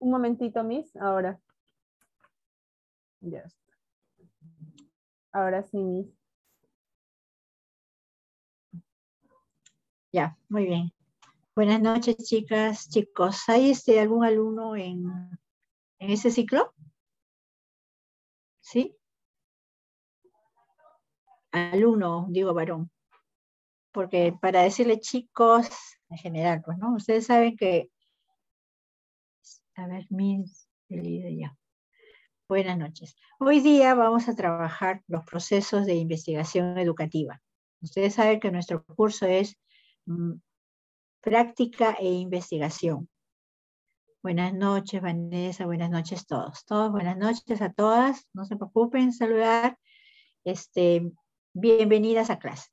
Un momentito, Miss. Ahora. Ya está. Ahora sí, Miss. Ya, muy bien. Buenas noches, chicas, chicos. ¿Hay algún alumno en ese ciclo? ¿Sí? Alumno, digo varón. Porque para decirle chicos, en general, pues, ¿no? Ustedes saben que... A ver, Miss, ya. Buenas noches. Hoy día vamos a trabajar los procesos de investigación educativa. Ustedes saben que nuestro curso es práctica e investigación. Buenas noches, Vanessa, buenas noches todos. Buenas noches a todas, no se preocupen, saludar. Bienvenidas a clase.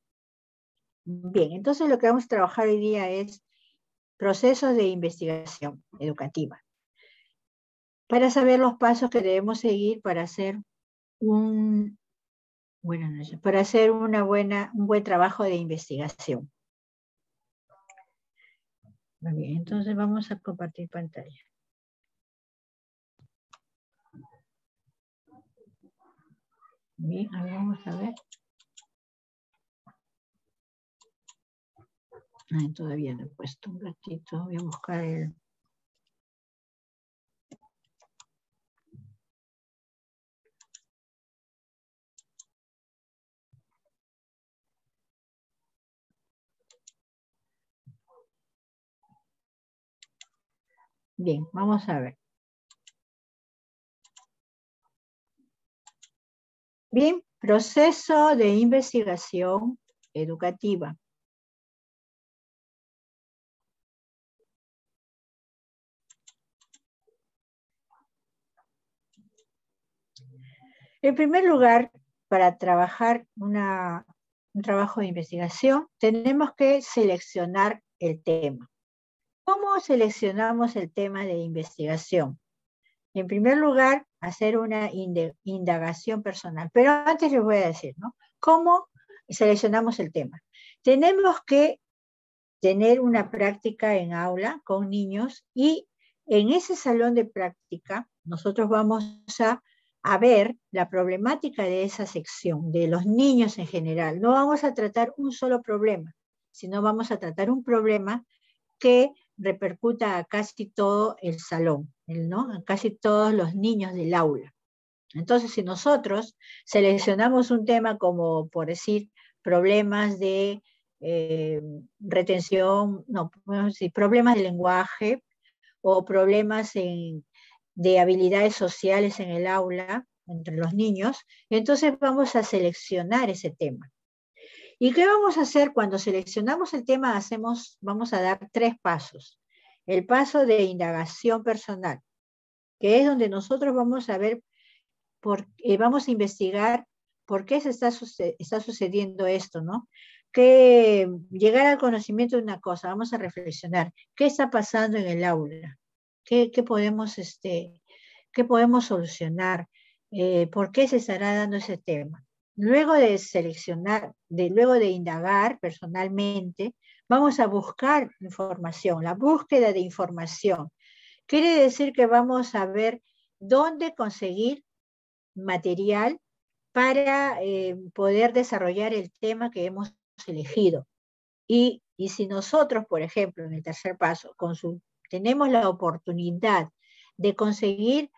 Bien, entonces lo que vamos a trabajar hoy día es procesos de investigación educativa. Para saber los pasos que debemos seguir para hacer un buen trabajo de investigación. Muy bien, entonces vamos a compartir pantalla. Bien, a ver, vamos a ver. Todavía no he puesto un ratito, voy a buscar el... Bien, vamos a ver. Bien, proceso de investigación educativa. En primer lugar, para trabajar un trabajo de investigación, tenemos que seleccionar el tema. ¿Cómo seleccionamos el tema de investigación? En primer lugar, hacer una indagación personal. Pero antes les voy a decir, ¿no? ¿Cómo seleccionamos el tema? Tenemos que tener una práctica en aula con niños y en ese salón de práctica nosotros vamos a ver la problemática de esa sección, de los niños en general. No vamos a tratar un solo problema, sino vamos a tratar un problema que repercuta a casi todo el salón, ¿no? A casi todos los niños del aula. Entonces, si nosotros seleccionamos un tema como, por decir, problemas de retención, no, problemas de lenguaje o problemas de habilidades sociales en el aula, entre los niños, entonces vamos a seleccionar ese tema. ¿Y qué vamos a hacer cuando seleccionamos el tema? Vamos a dar 3 pasos. El paso de indagación personal, que es donde nosotros vamos a ver, vamos a investigar por qué está sucediendo esto, ¿no? Que llegar al conocimiento de una cosa, vamos a reflexionar, ¿qué está pasando en el aula? ¿Qué podemos solucionar? ¿Por qué se estará dando ese tema? Luego de seleccionar, luego de indagar personalmente, vamos a buscar información, la búsqueda de información. Quiere decir que vamos a ver dónde conseguir material para poder desarrollar el tema que hemos elegido. Y si nosotros, por ejemplo, en el tercer paso, tenemos la oportunidad de conseguir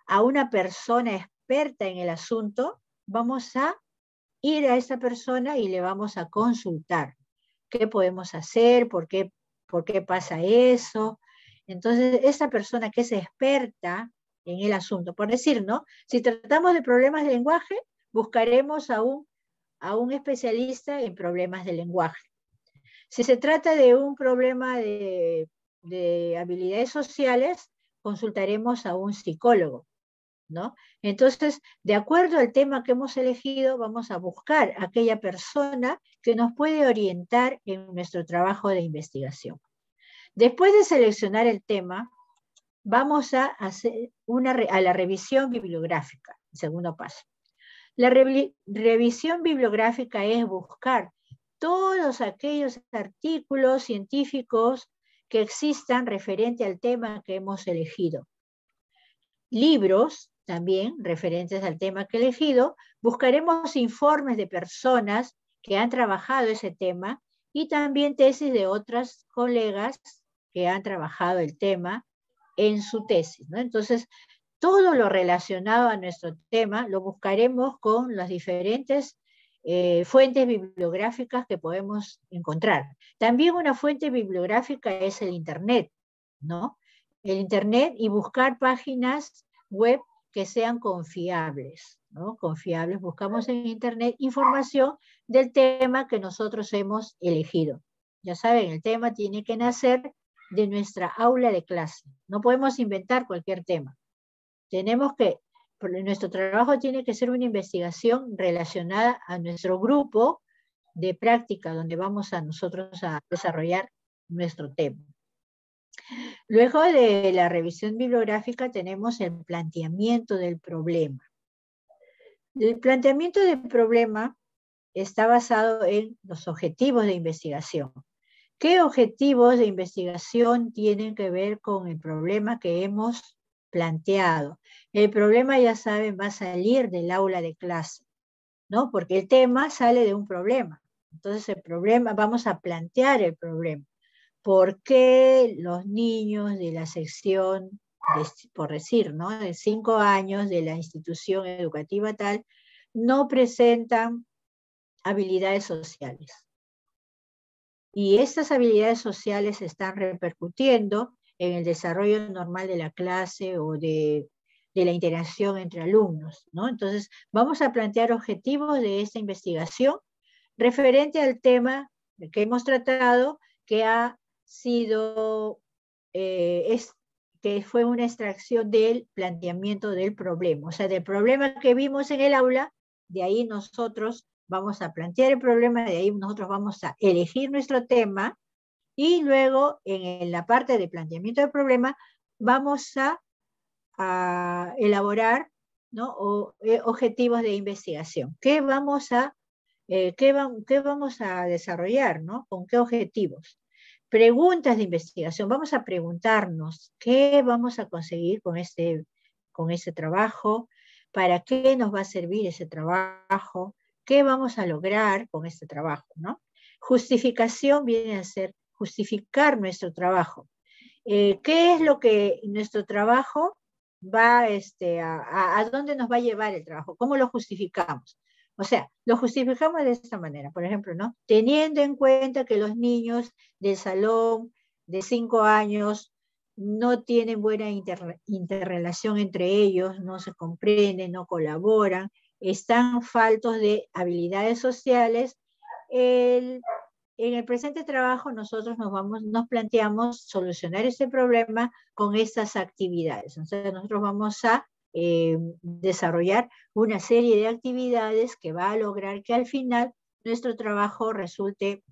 a una persona experta en el asunto, vamos a ir a esa persona y le vamos a consultar. ¿Qué podemos hacer? ¿Por qué pasa eso? Entonces, esa persona que es experta en el asunto, por decir, ¿no? Si tratamos de problemas de lenguaje, buscaremos a un especialista en problemas de lenguaje. Si se trata de un problema de habilidades sociales, consultaremos a un psicólogo, ¿no? Entonces, de acuerdo al tema que hemos elegido, vamos a buscar a aquella persona que nos puede orientar en nuestro trabajo de investigación. Después de seleccionar el tema, vamos a hacer a la revisión bibliográfica, el segundo paso. La revisión bibliográfica es buscar todos aquellos artículos científicos que existan referente al tema que hemos elegido. libros también referentes al tema que he elegido, buscaremos informes de personas que han trabajado ese tema y también tesis de otras colegas que han trabajado el tema en su tesis, ¿no? Entonces, todo lo relacionado a nuestro tema lo buscaremos con las diferentes fuentes bibliográficas que podemos encontrar. También una fuente bibliográfica es el Internet, ¿no? El Internet y buscar páginas web que sean confiables, ¿no? Confiables. Buscamos en Internet información del tema que nosotros hemos elegido. Ya saben, el tema tiene que nacer de nuestra aula de clase. No podemos inventar cualquier tema. Tenemos que, nuestro trabajo tiene que ser una investigación relacionada a nuestro grupo de práctica, donde vamos a nosotros a desarrollar nuestro tema. Luego de la revisión bibliográfica tenemos el planteamiento del problema. El planteamiento del problema está basado en los objetivos de investigación. ¿Qué objetivos de investigación tienen que ver con el problema que hemos planteado? El problema, ya saben, va a salir del aula de clase, ¿no? Porque el tema sale de un problema. Entonces el problema, vamos a plantear el problema. ¿Por qué los niños de la sección, por decir, ¿no?, de 5 años de la institución educativa tal, no presentan habilidades sociales? Y estas habilidades sociales están repercutiendo en el desarrollo normal de la clase o de la interacción entre alumnos, ¿no? Entonces, vamos a plantear objetivos de esta investigación referente al tema que hemos tratado, que ha sido, que fue una extracción del planteamiento del problema. O sea, del problema que vimos en el aula, de ahí nosotros vamos a plantear el problema, de ahí nosotros vamos a elegir nuestro tema, y luego en la parte de planteamiento del problema vamos a elaborar, ¿no?, objetivos de investigación. ¿Qué vamos a desarrollar, ¿no? ¿Con qué objetivos? Preguntas de investigación. Vamos a preguntarnos qué vamos a conseguir con este trabajo, para qué nos va a servir ese trabajo, qué vamos a lograr con este trabajo, ¿no? Justificación viene a ser justificar nuestro trabajo. ¿Qué es lo que nuestro trabajo va a dónde nos va a llevar el trabajo? ¿Cómo lo justificamos? O sea, lo justificamos de esta manera, por ejemplo, ¿no? Teniendo en cuenta que los niños del salón de 5 años no tienen buena interrelación entre ellos, no se comprenden, no colaboran, están faltos de habilidades sociales. En el presente trabajo nosotros nos planteamos solucionar este problema con estas actividades. Entonces nosotros vamos a desarrollar una serie de actividades que va a lograr que al final nuestro trabajo resulte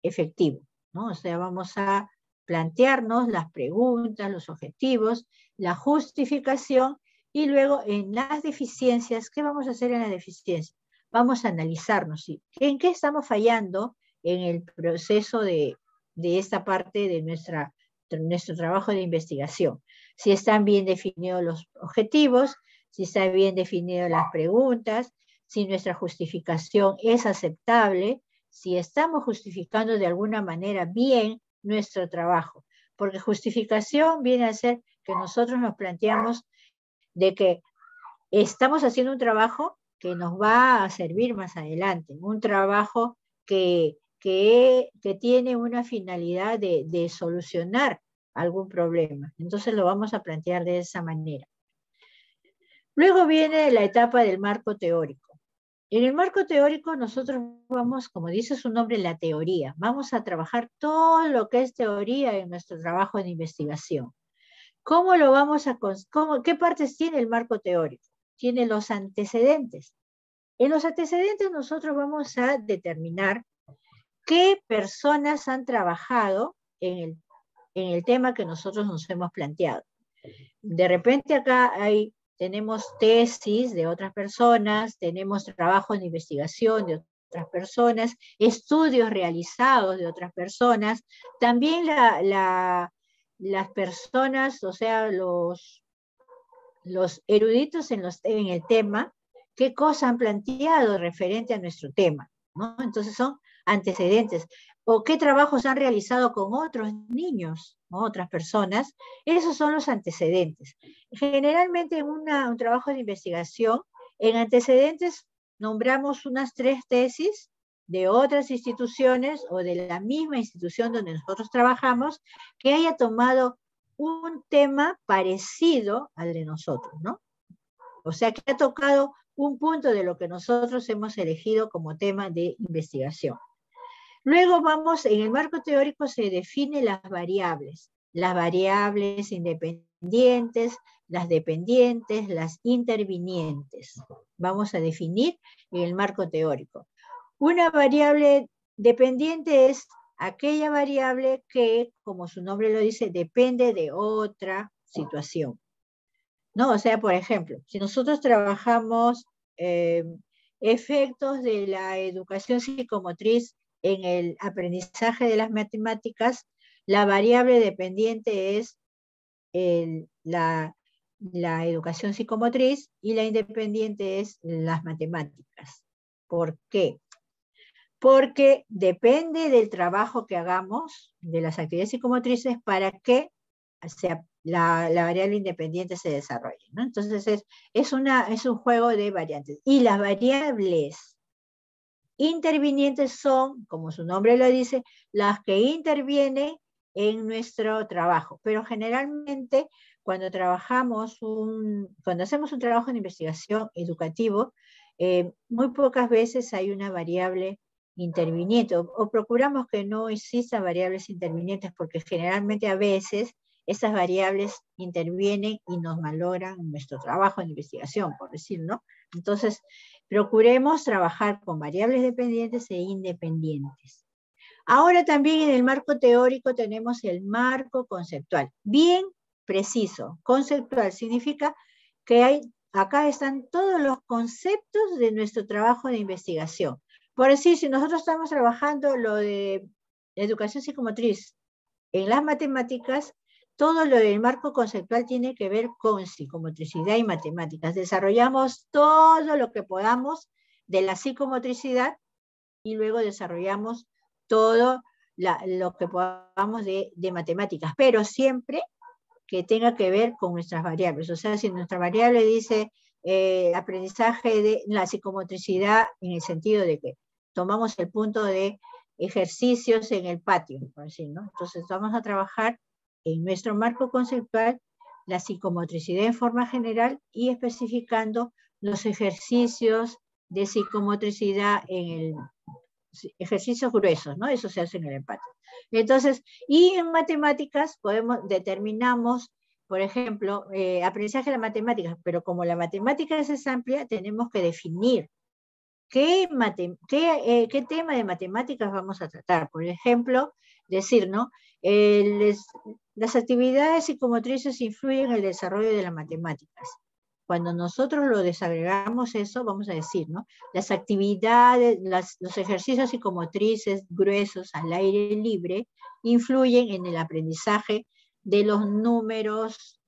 efectivo, ¿no? O sea, vamos a plantearnos las preguntas, los objetivos, la justificación, y luego en las deficiencias, ¿qué vamos a hacer en las deficiencias? Vamos a analizarnos, ¿sí?, en qué estamos fallando en el proceso de esta parte de nuestro trabajo de investigación. Si están bien definidos los objetivos, si están bien definidas las preguntas, si nuestra justificación es aceptable, si estamos justificando de alguna manera bien nuestro trabajo. Porque justificación viene a ser que nosotros nos planteamos de que estamos haciendo un trabajo que nos va a servir más adelante, un trabajo que tiene una finalidad de solucionar algún problema. Entonces lo vamos a plantear de esa manera. Luego viene la etapa del marco teórico. En el marco teórico nosotros vamos, como dice su nombre, la teoría. Vamos a trabajar todo lo que es teoría en nuestro trabajo de investigación. ¿Cómo lo vamos a qué partes tiene el marco teórico? Tiene los antecedentes. En los antecedentes nosotros vamos a determinar qué personas han trabajado en el tema que nosotros nos hemos planteado. De repente acá tenemos tesis de otras personas, tenemos trabajos de investigación de otras personas, estudios realizados de otras personas, también las personas, o sea, los eruditos en el tema, qué cosa han planteado referente a nuestro tema, ¿no? Entonces son antecedentes. O qué trabajos han realizado con otros niños, ¿no? Otras personas. Esos son los antecedentes. Generalmente en un trabajo de investigación, en antecedentes nombramos unas 3 tesis de otras instituciones o de la misma institución donde nosotros trabajamos que haya tomado un tema parecido al de nosotros, ¿no? O sea, que ha tocado un punto de lo que nosotros hemos elegido como tema de investigación. Luego vamos, en el marco teórico se definen las variables independientes, las dependientes, las intervinientes. Vamos a definir en el marco teórico. Una variable dependiente es aquella variable que, como su nombre lo dice, depende de otra situación. ¿No? O sea, por ejemplo, si nosotros trabajamos efectos de la educación psicomotriz en el aprendizaje de las matemáticas, la variable dependiente es la educación psicomotriz y la independiente es las matemáticas. ¿Por qué? Porque depende del trabajo que hagamos, de las actividades psicomotrices, para que la variable independiente se desarrolle, ¿no? Entonces es un juego de variantes. Y las variables intervinientes son, como su nombre lo dice, las que intervienen en nuestro trabajo. Pero generalmente cuando hacemos un trabajo de investigación educativo, muy pocas veces hay una variable interviniente, o procuramos que no existan variables intervinientes, porque generalmente a veces esas variables intervienen y nos malogran nuestro trabajo de investigación, por decir, ¿no? Entonces, procuremos trabajar con variables dependientes e independientes. Ahora también en el marco teórico tenemos el marco conceptual, bien preciso. Conceptual significa que acá están todos los conceptos de nuestro trabajo de investigación. Por decir, si nosotros estamos trabajando lo de educación psicomotriz en las matemáticas, todo lo del marco conceptual tiene que ver con psicomotricidad y matemáticas. Desarrollamos todo lo que podamos de la psicomotricidad y luego desarrollamos todo lo que podamos de matemáticas, pero siempre que tenga que ver con nuestras variables. O sea, si nuestra variable dice aprendizaje de la psicomotricidad, en el sentido de que tomamos el punto de ejercicios en el patio, por decir, ¿no? Entonces vamos a trabajar en nuestro marco conceptual la psicomotricidad en forma general y especificando los ejercicios de psicomotricidad ejercicios gruesos, ¿no? Eso se hace en el empate. Entonces, y en matemáticas determinamos, por ejemplo, aprendizaje de las matemáticas, pero como la matemática es amplia, tenemos que definir qué tema de matemáticas vamos a tratar. Por ejemplo, decir, ¿no? Las actividades psicomotrices influyen en el desarrollo de las matemáticas. Cuando nosotros lo desagregamos eso, vamos a decir, ¿no? Las actividades, los ejercicios psicomotrices gruesos al aire libre influyen en el aprendizaje de los números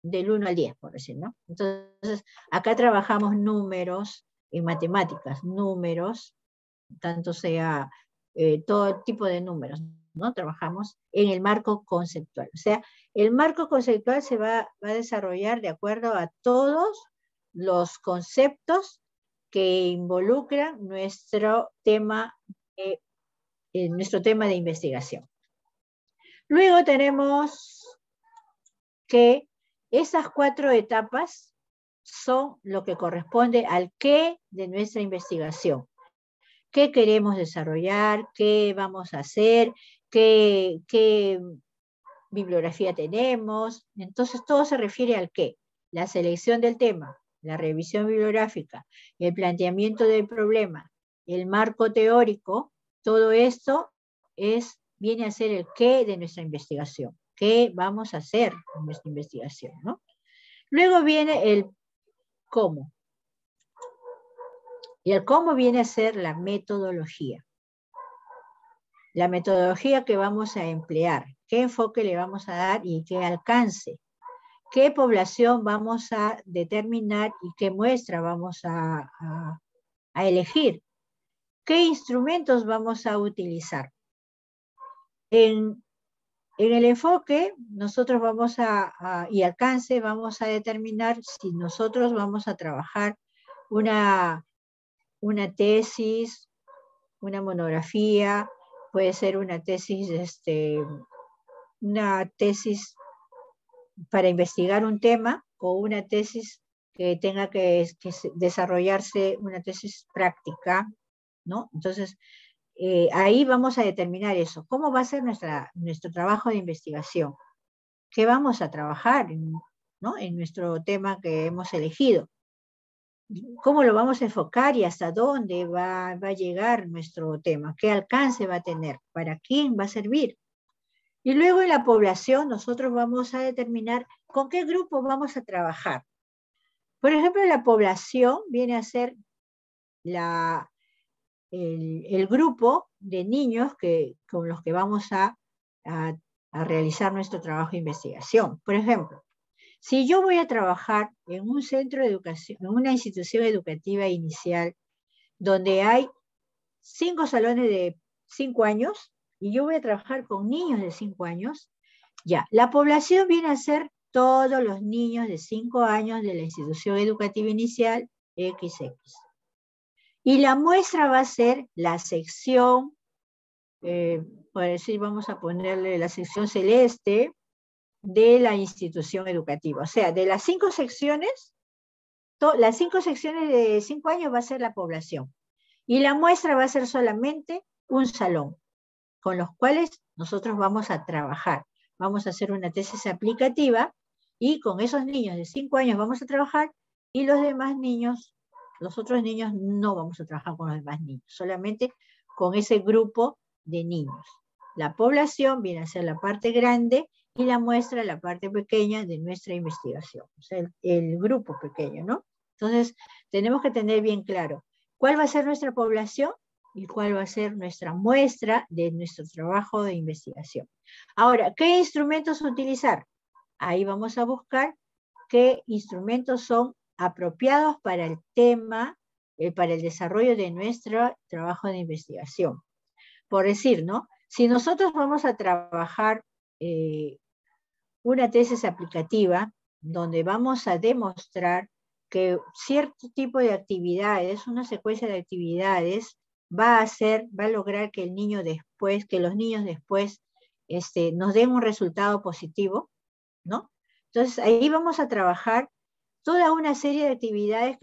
del 1 al 10, por decir, ¿no? Entonces, acá trabajamos números en matemáticas, números, tanto sea todo tipo de números, ¿no? Trabajamos en el marco conceptual. O sea, el marco conceptual se va a desarrollar de acuerdo a todos los conceptos que involucran nuestro tema de investigación. Luego tenemos que esas 4 etapas son lo que corresponde al qué de nuestra investigación. ¿Qué queremos desarrollar? ¿Qué vamos a hacer? ¿Qué bibliografía tenemos? Entonces todo se refiere al qué. La selección del tema, la revisión bibliográfica, el planteamiento del problema, el marco teórico, todo esto viene a ser el qué de nuestra investigación. ¿Qué vamos a hacer en nuestra investigación, ¿no? Luego viene el cómo. Y el cómo viene a ser la metodología. La metodología que vamos a emplear, qué enfoque le vamos a dar y qué alcance. qué población vamos a determinar y qué muestra vamos a elegir. ¿Qué instrumentos vamos a utilizar? En el enfoque, nosotros vamos y alcance, vamos a determinar si nosotros vamos a trabajar una tesis, una monografía, puede ser una tesis para investigar un tema o una tesis que tenga que desarrollarse, una tesis práctica, ¿no? Entonces, ahí vamos a determinar eso. ¿Cómo va a ser nuestro trabajo de investigación? ¿Qué vamos a trabajar, ¿no? En nuestro tema que hemos elegido? ¿Cómo lo vamos a enfocar y hasta dónde va a llegar nuestro tema? ¿Qué alcance va a tener? ¿Para quién va a servir? Y luego en la población nosotros vamos a determinar con qué grupo vamos a trabajar. Por ejemplo, la población viene a ser el grupo de niños con los que vamos a realizar nuestro trabajo de investigación. Por ejemplo, si yo voy a trabajar en un centro de educación, en una institución educativa inicial, donde hay 5 salones de 5 años, y yo voy a trabajar con niños de 5 años, ya, la población viene a ser todos los niños de 5 años de la institución educativa inicial XX. Y la muestra va a ser la sección, por decir, vamos a ponerle la sección celeste de la institución educativa. O sea, de las 5 secciones, las 5 secciones de 5 años va a ser la población. Y la muestra va a ser solamente un salón, con los cuales nosotros vamos a trabajar. Vamos a hacer una tesis aplicativa y con esos niños de 5 años vamos a trabajar y los demás niños, los otros niños no vamos a trabajar con los demás niños, solamente con ese grupo de niños. La población viene a ser la parte grande y la muestra la parte pequeña de nuestra investigación, o sea, el grupo pequeño, ¿no? Entonces, tenemos que tener bien claro cuál va a ser nuestra población y cuál va a ser nuestra muestra de nuestro trabajo de investigación. Ahora, ¿qué instrumentos utilizar? Ahí vamos a buscar qué instrumentos son apropiados para el tema, para el desarrollo de nuestro trabajo de investigación. Por decir, ¿no? Si nosotros vamos a trabajar una tesis aplicativa, donde vamos a demostrar que cierto tipo de actividades, una secuencia de actividades, va a lograr que los niños después nos den un resultado positivo, ¿no? Entonces ahí vamos a trabajar toda una serie de actividades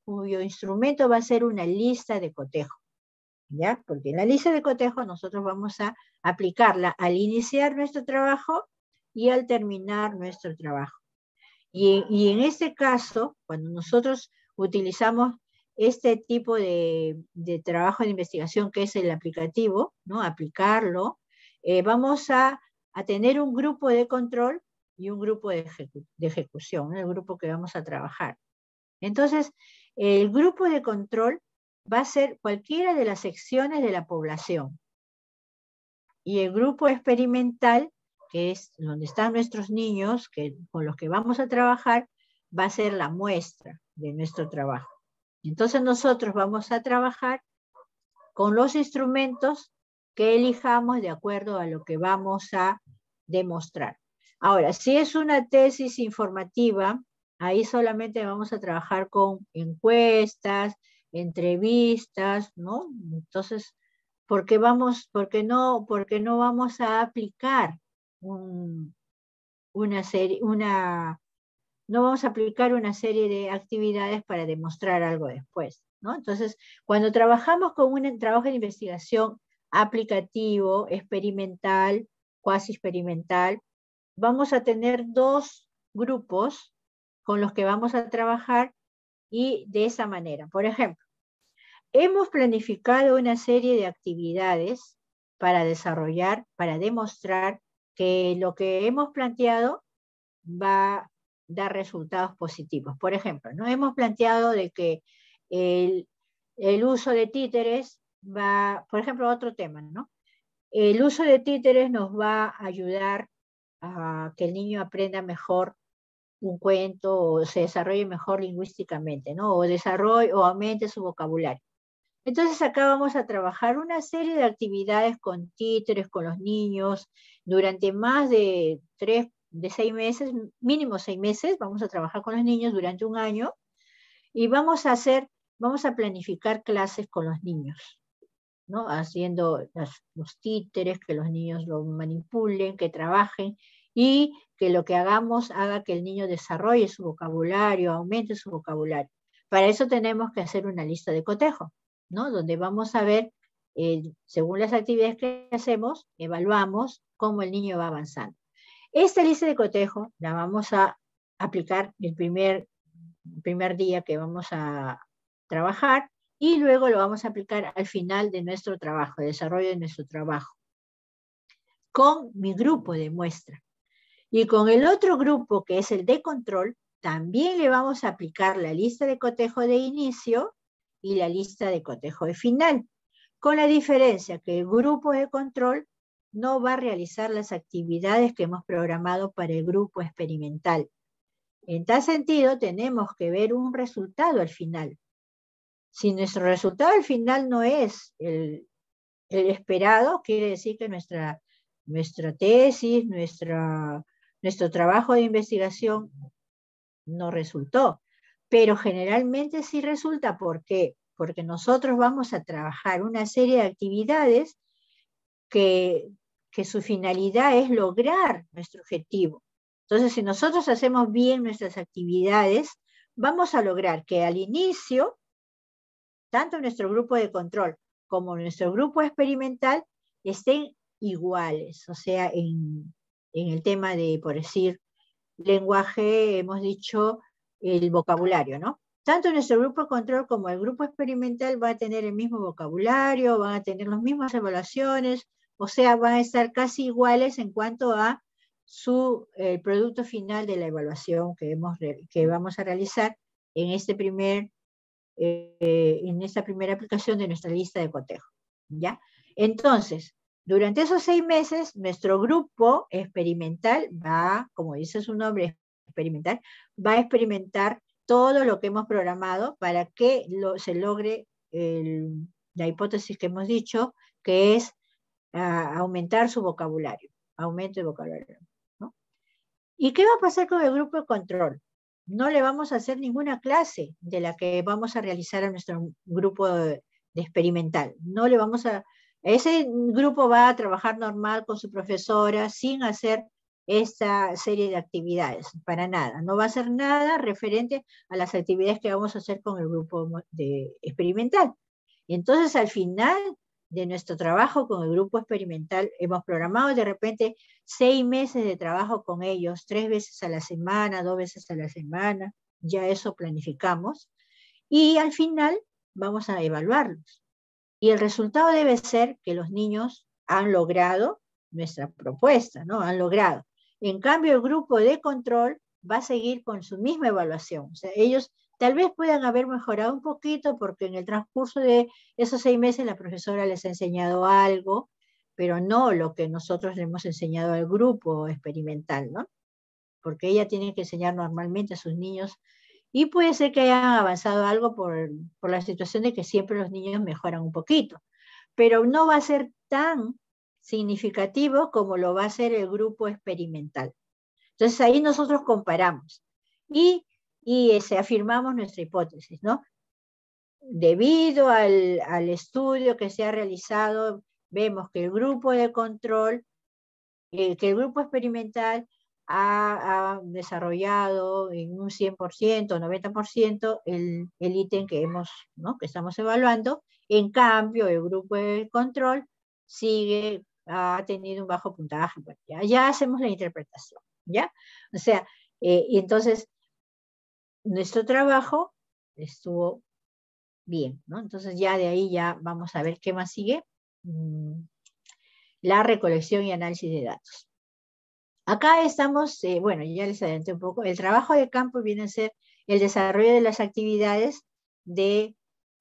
cuyo instrumento va a ser una lista de cotejo, ¿ya? Porque en la lista de cotejo nosotros vamos a aplicarla al iniciar nuestro trabajo y al terminar nuestro trabajo. Y en este caso, cuando nosotros utilizamos este tipo de trabajo de investigación que es el aplicativo, ¿no? Aplicarlo, vamos a tener un grupo de control y un grupo de ejecución, ¿no? El grupo que vamos a trabajar. Entonces, el grupo de control va a ser cualquiera de las secciones de la población. Y el grupo experimental, que es donde están nuestros niños, con los que vamos a trabajar, va a ser la muestra de nuestro trabajo. Entonces nosotros vamos a trabajar con los instrumentos que elijamos de acuerdo a lo que vamos a demostrar. Ahora, si es una tesis informativa, ahí solamente vamos a trabajar con encuestas, entrevistas, ¿no? Entonces, ¿por qué no vamos a aplicar una serie de actividades para demostrar algo después, ¿no? Entonces, cuando trabajamos con un trabajo de investigación aplicativo, experimental, cuasi experimental, vamos a tener 2 grupos con los que vamos a trabajar y de esa manera. Por ejemplo, hemos planificado una serie de actividades para demostrar que lo que hemos planteado va a dar resultados positivos. Por ejemplo, ¿no? Hemos planteado de que el uso de títeres por ejemplo, otro tema, ¿no? El uso de títeres nos va a ayudar a que el niño aprenda mejor un cuento o se desarrolle mejor lingüísticamente, ¿no? O desarrolle o aumente su vocabulario. Entonces acá vamos a trabajar una serie de actividades con títeres, con los niños, durante más de 6 meses, mínimo 6 meses, vamos a trabajar con los niños durante un año y vamos a planificar clases con los niños, ¿no? Haciendo los títeres, que los niños lo manipulen, que trabajen y que lo que hagamos haga que el niño desarrolle su vocabulario, aumente su vocabulario. Para eso tenemos que hacer una lista de cotejo, ¿no? Donde vamos a ver, según las actividades que hacemos, evaluamos cómo el niño va avanzando. Esta lista de cotejo la vamos a aplicar el primer día que vamos a trabajar y luego lo vamos a aplicar al final de nuestro trabajo, de desarrollo de nuestro trabajo, con mi grupo de muestra. Y con el otro grupo, que es el de control, también le vamos a aplicar la lista de cotejo de inicio y la lista de cotejo de final, con la diferencia que el grupo de control no va a realizar las actividades que hemos programado para el grupo experimental. En tal sentido, tenemos que ver un resultado al final. Si nuestro resultado al final no es el esperado, quiere decir que nuestra tesis, nuestro trabajo de investigación no resultó. Pero generalmente sí resulta. ¿Por qué? Porque nosotros vamos a trabajar una serie de actividades que su finalidad es lograr nuestro objetivo. Entonces, si nosotros hacemos bien nuestras actividades, vamos a lograr que al inicio, tanto nuestro grupo de control como nuestro grupo experimental estén iguales. O sea, en el tema de, por decir, lenguaje, hemos dicho el vocabulario, ¿no? Tanto nuestro grupo de control como el grupo experimental va a tener el mismo vocabulario, van a tener las mismas evaluaciones, o sea, van a estar casi iguales en cuanto a el producto final de la evaluación que vamos a realizar en esta primera aplicación de nuestra lista de cotejo, ¿ya? Entonces, durante esos 6 meses, nuestro grupo experimental va, como dice su nombre, experimental, va a experimentar todo lo que hemos programado para que se logre la hipótesis que hemos dicho, que es aumentar su vocabulario, aumento de vocabulario, ¿no? ¿Y qué va a pasar con el grupo de control? No le vamos a hacer ninguna clase de la que vamos a realizar a nuestro grupo de experimental. No le vamos a... Ese grupo va a trabajar normal con su profesora sin hacer esta serie de actividades, para nada. No va a hacer nada referente a las actividades que vamos a hacer con el grupo experimental. Entonces, al final de nuestro trabajo con el grupo experimental, hemos programado de repente 6 meses de trabajo con ellos, 3 veces a la semana, 2 veces a la semana, ya eso planificamos, y al final vamos a evaluarlos. Y el resultado debe ser que los niños han logrado nuestra propuesta, ¿no? Han logrado. En cambio, el grupo de control va a seguir con su misma evaluación. O sea, ellos tal vez puedan haber mejorado un poquito porque en el transcurso de esos 6 meses la profesora les ha enseñado algo, pero no lo que nosotros le hemos enseñado al grupo experimental, ¿no? Porque ella tiene que enseñar normalmente a sus niños y puede ser que hayan avanzado algo por la situación de que siempre los niños mejoran un poquito, pero no va a ser tan significativo como lo va a ser el grupo experimental. Entonces ahí nosotros comparamos y afirmamos nuestra hipótesis, ¿no? Debido al estudio que se ha realizado, vemos que el grupo de control, que el grupo experimental ha desarrollado en un 100%, 90% el ítem que estamos evaluando. En cambio, el grupo de control ha tenido un bajo puntaje. Bueno, ya hacemos la interpretación, ¿ya? O sea, y entonces nuestro trabajo estuvo bien, ¿no? Entonces ya de ahí ya vamos a ver qué más sigue. La recolección y análisis de datos. Acá estamos, bueno, ya les adelanté un poco, el trabajo de campo viene a ser el desarrollo de las actividades que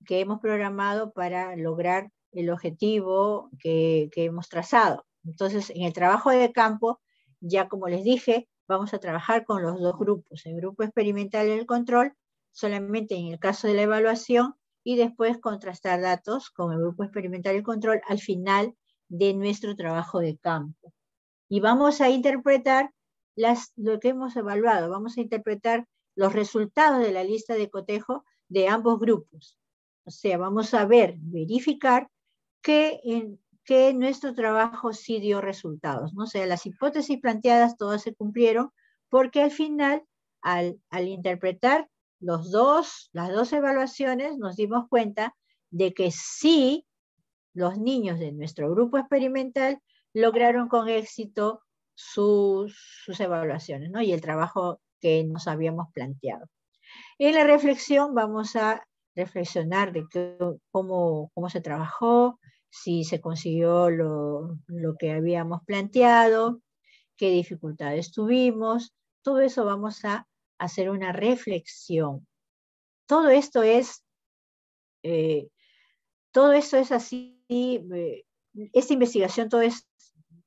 hemos programado para lograr el objetivo que hemos trazado. Entonces, en el trabajo de campo ya como les dije, vamos a trabajar con los dos grupos, el grupo experimental y el control, solamente en el caso de la evaluación, y después contrastar datos con el grupo experimental y control al final de nuestro trabajo de campo. Y vamos a interpretar lo que hemos evaluado, vamos a interpretar los resultados de la lista de cotejo de ambos grupos. O sea, vamos a verificar que nuestro trabajo sí dio resultados, ¿no? O sea, las hipótesis planteadas todas se cumplieron, porque al final, al interpretar las dos evaluaciones, nos dimos cuenta de que sí, los niños de nuestro grupo experimental lograron con éxito sus evaluaciones, ¿no? Y el trabajo que nos habíamos planteado. En la reflexión vamos a reflexionar de cómo se trabajó, si se consiguió lo que habíamos planteado, qué dificultades tuvimos. Todo eso vamos a hacer una reflexión. Todo esto es así, esta investigación,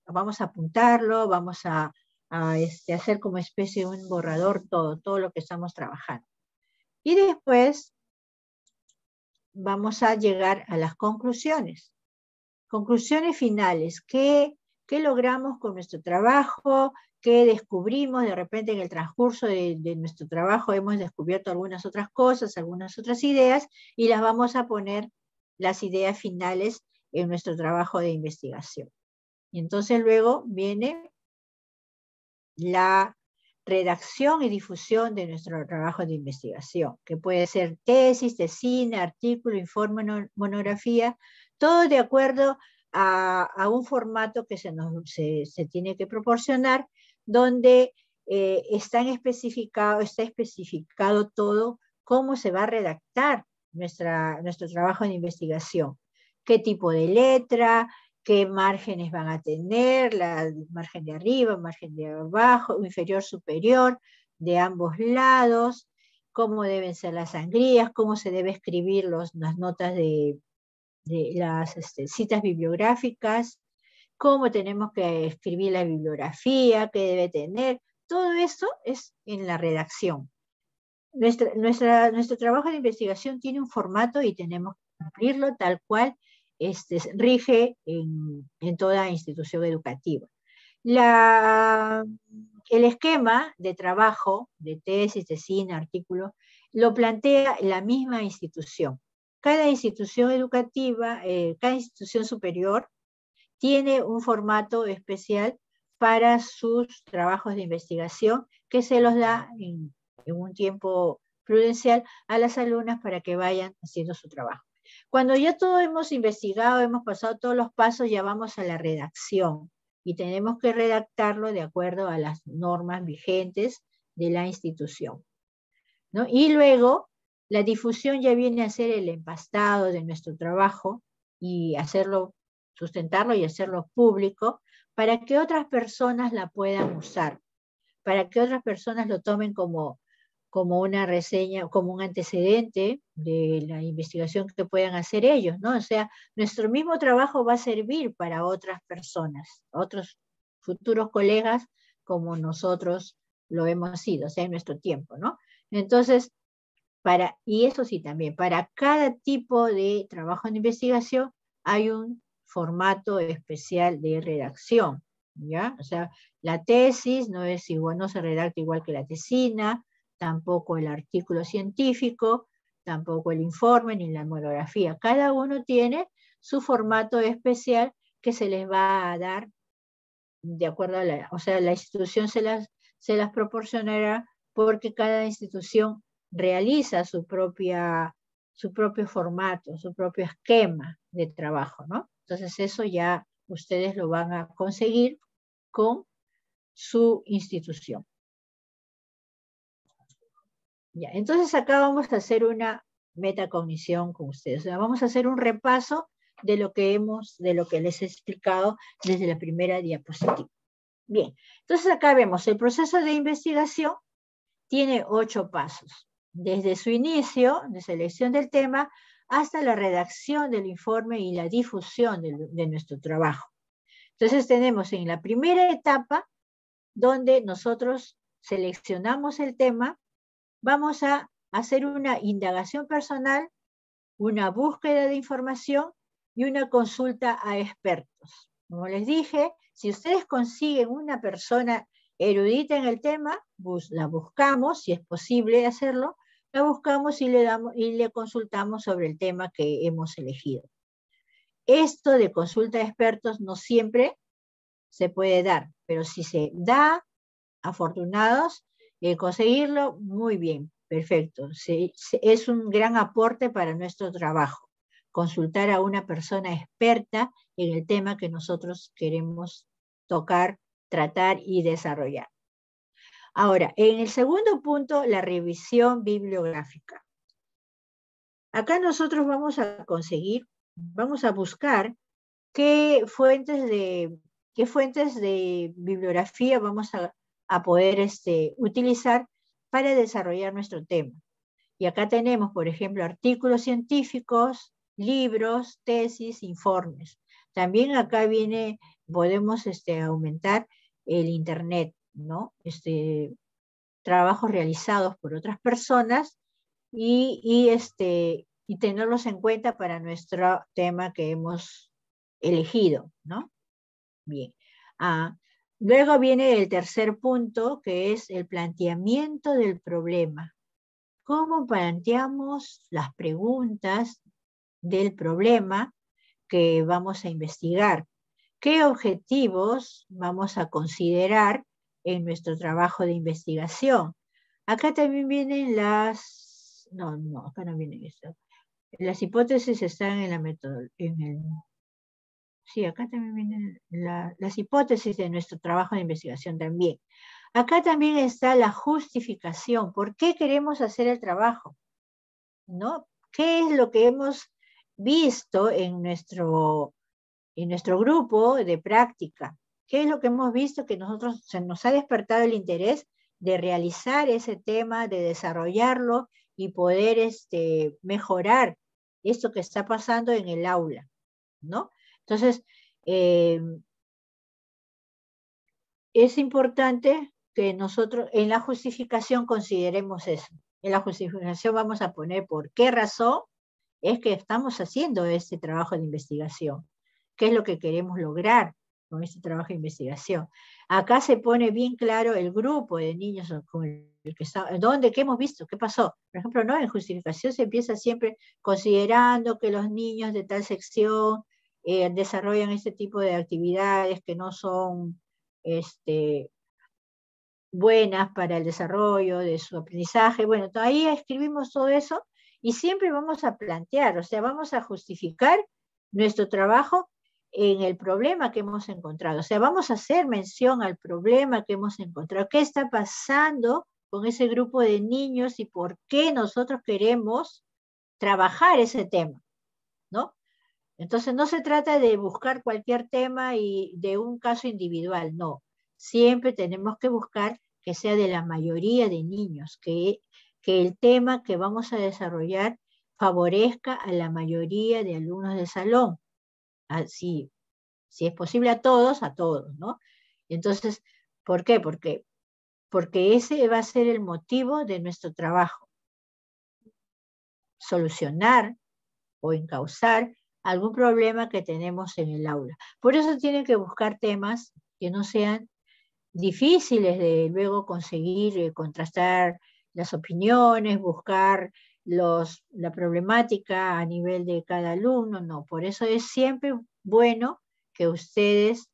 vamos a apuntarlo, vamos a hacer como especie de un borrador todo lo que estamos trabajando. Y después vamos a llegar a las conclusiones. Conclusiones finales. ¿Qué logramos con nuestro trabajo? ¿Qué descubrimos? De repente en el transcurso de nuestro trabajo hemos descubierto algunas otras cosas, algunas otras ideas, y las vamos a poner, las ideas finales, en nuestro trabajo de investigación. Y entonces luego viene la redacción y difusión de nuestro trabajo de investigación, que puede ser tesis, tesina, artículo, informe, monografía, todo de acuerdo a un formato que se tiene que proporcionar, donde está especificado todo, cómo se va a redactar nuestro trabajo de investigación, qué tipo de letra, qué márgenes van a tener, el margen de arriba, el margen de abajo, inferior, superior, de ambos lados, cómo deben ser las sangrías, cómo se debe escribir las notas de las citas bibliográficas, cómo tenemos que escribir la bibliografía, qué debe tener. Todo eso es en la redacción. Nuestro trabajo de investigación tiene un formato y tenemos que cumplirlo tal cual rige en toda institución educativa. El esquema de trabajo, de tesis, tesina, artículo, lo plantea la misma institución. Cada institución educativa, cada institución superior, tiene un formato especial para sus trabajos de investigación que se los da en un tiempo prudencial a las alumnas para que vayan haciendo su trabajo. Cuando ya todo hemos investigado, hemos pasado todos los pasos, ya vamos a la redacción y tenemos que redactarlo de acuerdo a las normas vigentes de la institución, ¿no? Y luego la difusión ya viene a ser el empastado de nuestro trabajo y sustentarlo y hacerlo público para que otras personas la puedan usar, para que otras personas lo tomen como una reseña, como un antecedente de la investigación que puedan hacer ellos, ¿no? O sea, nuestro mismo trabajo va a servir para otras personas, otros futuros colegas como nosotros lo hemos sido, o sea, en nuestro tiempo, ¿no? Entonces, y eso sí también, para cada tipo de trabajo de investigación hay un formato especial de redacción, ¿ya? O sea, la tesis no es igual, no se redacta igual que la tesina, tampoco el artículo científico, tampoco el informe ni la monografía. Cada uno tiene su formato especial que se les va a dar de acuerdo a o sea, la institución se las proporcionará porque cada institución realiza su propio formato, su propio esquema de trabajo, ¿no? Entonces eso ya ustedes lo van a conseguir con su institución. Ya, entonces acá vamos a hacer una metacognición con ustedes. O sea, vamos a hacer un repaso de lo que les he explicado desde la primera diapositiva. Bien, entonces acá vemos el proceso de investigación tiene 8 pasos. Desde su inicio, de selección del tema, hasta la redacción del informe y la difusión de nuestro trabajo. Entonces tenemos en la primera etapa, donde nosotros seleccionamos el tema, vamos a hacer una indagación personal, una búsqueda de información y una consulta a expertos. Como les dije, si ustedes consiguen una persona erudita en el tema, la buscamos, si es posible hacerlo, la buscamos y le consultamos sobre el tema que hemos elegido. Esto de consulta de expertos no siempre se puede dar, pero si se da, afortunados, conseguirlo, muy bien, perfecto. Es un gran aporte para nuestro trabajo, consultar a una persona experta en el tema que nosotros queremos tocar, tratar y desarrollar. Ahora, en el segundo punto, la revisión bibliográfica. Acá nosotros vamos a buscar qué fuentes de bibliografía vamos a poder utilizar para desarrollar nuestro tema. Y acá tenemos, por ejemplo, artículos científicos, libros, tesis, informes. También acá podemos aumentar el internet, ¿no? Trabajos realizados por otras personas y tenerlos en cuenta para nuestro tema que hemos elegido, ¿no? Bien. Luego viene el tercer punto, que es el planteamiento del problema. ¿Cómo planteamos las preguntas del problema que vamos a investigar? ¿Qué objetivos vamos a considerar en nuestro trabajo de investigación? Acá también vienen acá no vienen eso. Las hipótesis están en la metodología, sí, acá también vienen las hipótesis de nuestro trabajo de investigación también. Acá también está la justificación. ¿Por qué queremos hacer el trabajo? ¿No? ¿Qué es lo que hemos visto en nuestro grupo de práctica? ¿Qué es lo que hemos visto que se nos ha despertado el interés de realizar ese tema, de desarrollarlo y poder mejorar esto que está pasando en el aula, ¿no? Entonces, es importante que nosotros en la justificación consideremos eso. En la justificación vamos a poner por qué razón es que estamos haciendo este trabajo de investigación. ¿Qué es lo que queremos lograr con este trabajo de investigación? Acá se pone bien claro el grupo de niños con el que está, ¿qué hemos visto? ¿Qué pasó? Por ejemplo, ¿no? En justificación se empieza siempre considerando que los niños de tal sección desarrollan este tipo de actividades que no son buenas para el desarrollo de su aprendizaje. Bueno, ahí escribimos todo eso y siempre vamos a plantear, o sea, vamos a justificar nuestro trabajo en el problema que hemos encontrado. O sea, vamos a hacer mención al problema que hemos encontrado. ¿Qué está pasando con ese grupo de niños y por qué nosotros queremos trabajar ese tema, ¿no? Entonces no se trata de buscar cualquier tema y de un caso individual, no. Siempre tenemos que buscar que sea de la mayoría de niños, que el tema que vamos a desarrollar favorezca a la mayoría de alumnos del salón. Así, si es posible a todos, ¿no? Entonces, ¿por qué? Porque ese va a ser el motivo de nuestro trabajo. Solucionar o encauzar algún problema que tenemos en el aula. Por eso tienen que buscar temas que no sean difíciles de luego conseguir, contrastar las opiniones, buscar la problemática a nivel de cada alumno, no. Por eso es siempre bueno que ustedes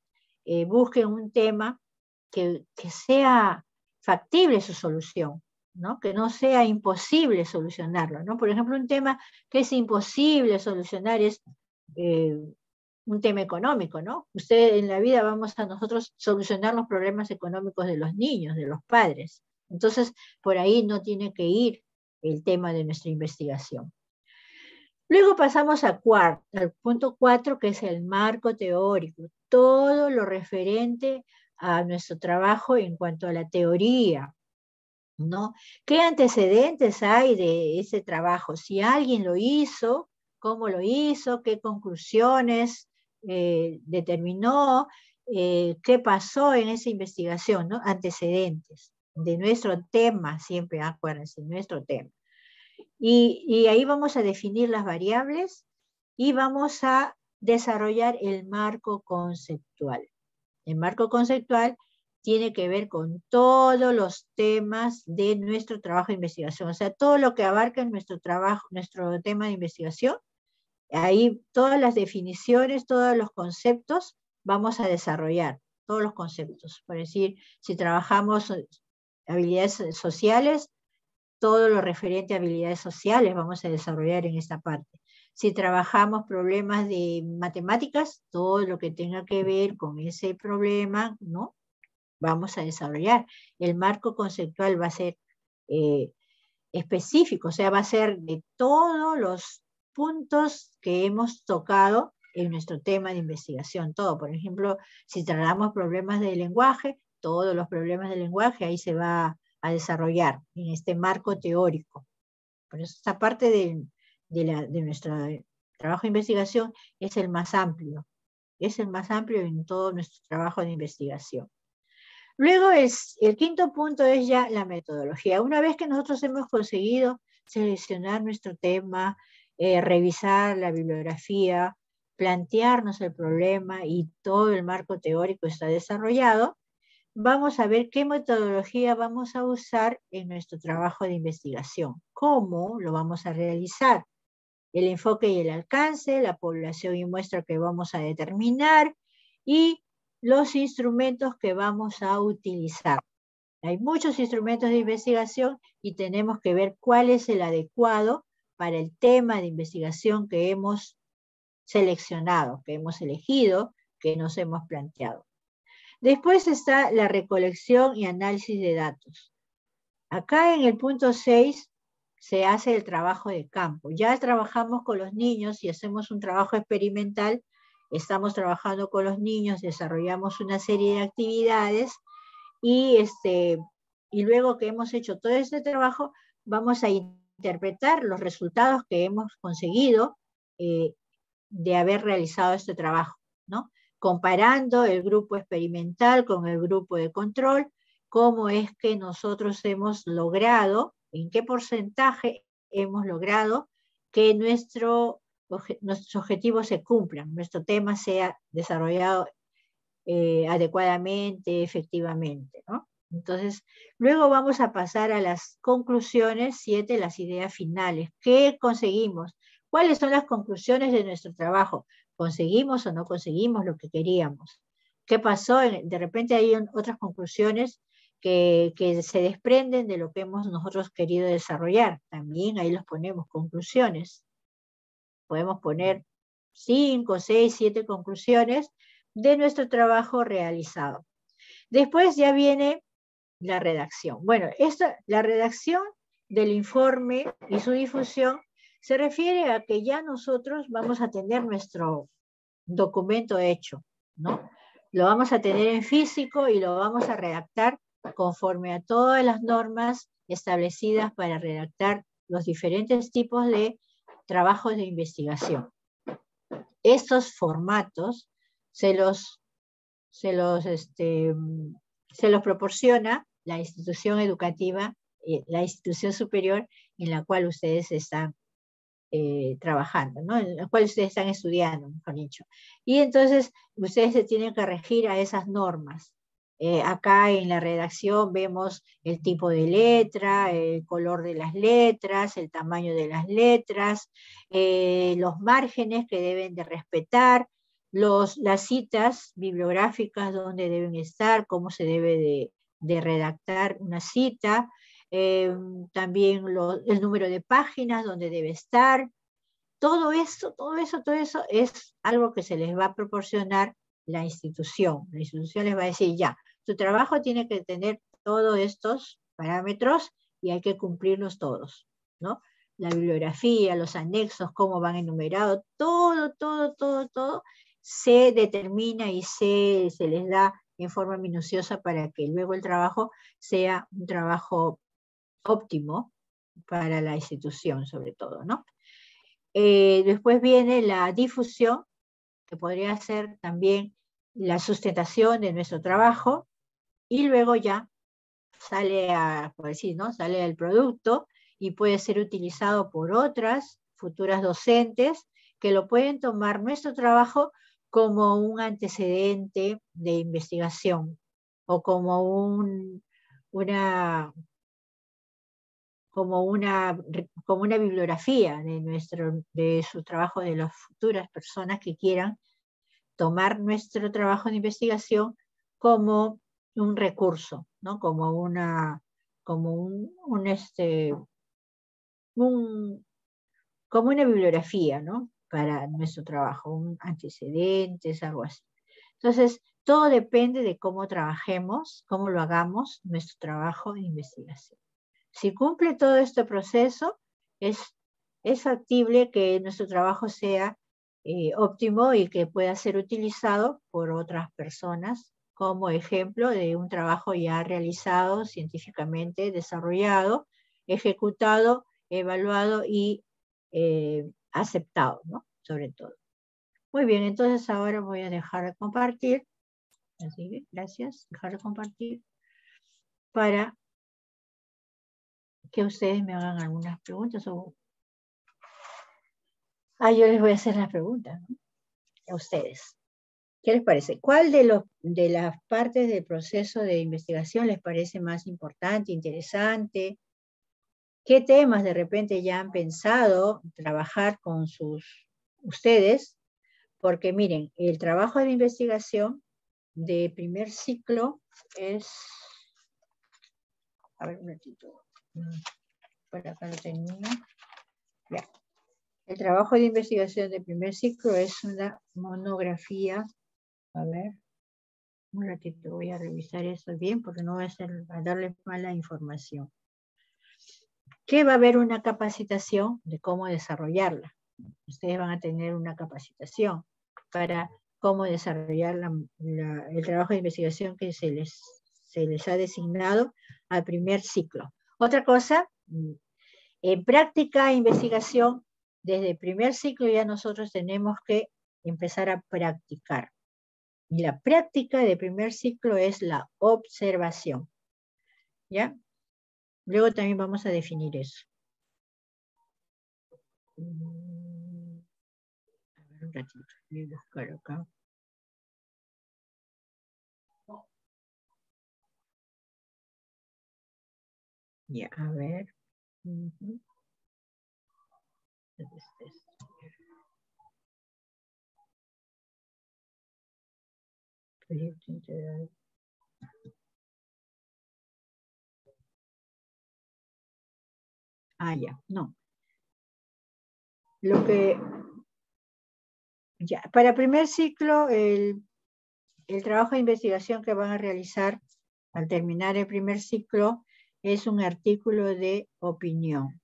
busquen un tema que sea factible su solución, ¿no? Que no sea imposible solucionarlo, ¿no? Por ejemplo, un tema que es imposible solucionar es un tema económico, ¿no? Usted en la vida vamos a nosotros solucionar los problemas económicos de los niños, de los padres. Entonces, por ahí no tiene que ir el tema de nuestra investigación. Luego pasamos al punto 4, que es el marco teórico. Todo lo referente a nuestro trabajo en cuanto a la teoría, ¿no? ¿Qué antecedentes hay de ese trabajo? Si alguien lo hizo, ¿cómo lo hizo? ¿Qué conclusiones determinó? qué pasó en esa investigación, ¿no? Antecedentes de nuestro tema, siempre acuérdense, nuestro tema. Y ahí vamos a definir las variables y vamos a desarrollar el marco conceptual. El marco conceptual tiene que ver con todos los temas de nuestro trabajo de investigación, o sea, todo lo que abarca nuestro trabajo, nuestro tema de investigación. Ahí todas las definiciones, todos los conceptos vamos a desarrollar, todos los conceptos. Por decir, si trabajamos habilidades sociales, todo lo referente a habilidades sociales vamos a desarrollar en esta parte. Si trabajamos problemas de matemáticas, todo lo que tenga que ver con ese problema, ¿no? Vamos a desarrollar. El marco conceptual va a ser específico, o sea, va a ser de todos los puntos que hemos tocado en nuestro tema de investigación, todo. Por ejemplo, si tratamos problemas de lenguaje, todos los problemas de lenguaje ahí se va a desarrollar en este marco teórico. Por eso esta parte de nuestro trabajo de investigación es el más amplio en todo nuestro trabajo de investigación. Luego el quinto punto es ya la metodología. Una vez que nosotros hemos conseguido seleccionar nuestro tema, revisar la bibliografía, plantearnos el problema y todo el marco teórico está desarrollado, vamos a ver qué metodología vamos a usar en nuestro trabajo de investigación. ¿Cómo lo vamos a realizar? El enfoque y el alcance, la población y muestra que vamos a determinar y los instrumentos que vamos a utilizar. Hay muchos instrumentos de investigación y tenemos que ver cuál es el adecuado para el tema de investigación que hemos seleccionado, que hemos elegido, que nos hemos planteado. Después está la recolección y análisis de datos. Acá en el punto 6 se hace el trabajo de campo. Ya trabajamos con los niños y hacemos un trabajo experimental. Estamos trabajando con los niños, desarrollamos una serie de actividades y luego que hemos hecho todo este trabajo, vamos a interpretar los resultados que hemos conseguido de haber realizado este trabajo, ¿no? Comparando el grupo experimental con el grupo de control, cómo es que nosotros hemos logrado, en qué porcentaje hemos logrado que nuestros objetivos se cumplan, nuestro tema sea desarrollado adecuadamente, efectivamente, ¿no? Entonces, luego vamos a pasar a las conclusiones, 7, las ideas finales. ¿Qué conseguimos? ¿Cuáles son las conclusiones de nuestro trabajo? ¿Conseguimos o no conseguimos lo que queríamos? ¿Qué pasó? De repente hay otras conclusiones que se desprenden de lo que hemos nosotros querido desarrollar. También ahí los ponemos, conclusiones. Podemos poner 5, 6, 7 conclusiones de nuestro trabajo realizado. Después ya viene la redacción. Bueno, la redacción del informe y su difusión se refiere a que ya nosotros vamos a tener nuestro documento hecho, ¿no? Lo vamos a tener en físico y lo vamos a redactar conforme a todas las normas establecidas para redactar los diferentes tipos de trabajos de investigación. Estos formatos se los proporciona la institución educativa, la institución superior en la cual ustedes están trabajando, ¿no? En la cual ustedes están estudiando, mejor dicho. Y entonces ustedes se tienen que regir a esas normas. Acá en la redacción vemos el tipo de letra, el color de las letras, el tamaño de las letras, los márgenes que deben de respetar, las citas bibliográficas donde deben estar, cómo se debe de redactar una cita, también el número de páginas donde debe estar. Todo eso es algo que se les va a proporcionar la institución. La institución les va a decir, ya, tu trabajo tiene que tener todos estos parámetros y hay que cumplirlos todos, ¿no? La bibliografía, los anexos, cómo van enumerados, todo se determina y se les da en forma minuciosa para que luego el trabajo sea un trabajo óptimo para la institución, sobre todo, ¿no? Después viene la difusión, que podría ser también la sustentación de nuestro trabajo y luego ya sale por decir, ¿no? Sale el producto y puede ser utilizado por otras futuras docentes que lo pueden tomar nuestro trabajo como un antecedente de investigación o como una bibliografía de su trabajo, de las futuras personas que quieran tomar nuestro trabajo de investigación como un recurso, ¿no? Como una bibliografía, ¿no? Para nuestro trabajo, un antecedentes, algo así. Entonces, todo depende de cómo trabajemos, cómo lo hagamos nuestro trabajo de investigación. Si cumple todo este proceso, es factible que nuestro trabajo sea óptimo y que pueda ser utilizado por otras personas como ejemplo de un trabajo ya realizado, científicamente desarrollado, ejecutado, evaluado y aceptado, ¿no? Sobre todo. Muy bien, entonces ahora voy a dejar de compartir. Así que, gracias, dejar de compartir para que ustedes me hagan algunas preguntas o... yo les voy a hacer las preguntas, ¿no? A ustedes. ¿Qué les parece? ¿Cuál de las partes del proceso de investigación les parece más importante, interesante? ¿Qué temas de repente ya han pensado trabajar con ustedes? Porque miren, el trabajo de investigación de primer ciclo es... A ver, un ratito. Por acá lo tengo. Ya. El trabajo de investigación de primer ciclo es una monografía. A ver, un ratito voy a revisar eso bien porque no voy a darles mala información. Que va a haber una capacitación de cómo desarrollarla. Ustedes van a tener una capacitación para cómo desarrollar el trabajo de investigación que se les ha designado al primer ciclo. Otra cosa, en práctica e investigación, desde el primer ciclo ya nosotros tenemos que empezar a practicar. Y la práctica de primer ciclo es la observación. ¿Ya? Luego también vamos a definir eso. A ver, un ratito, voy a buscar acá. Ya, a ver. Proyecto integral. Ya, no. Para primer ciclo, el trabajo de investigación que van a realizar al terminar el primer ciclo es un artículo de opinión.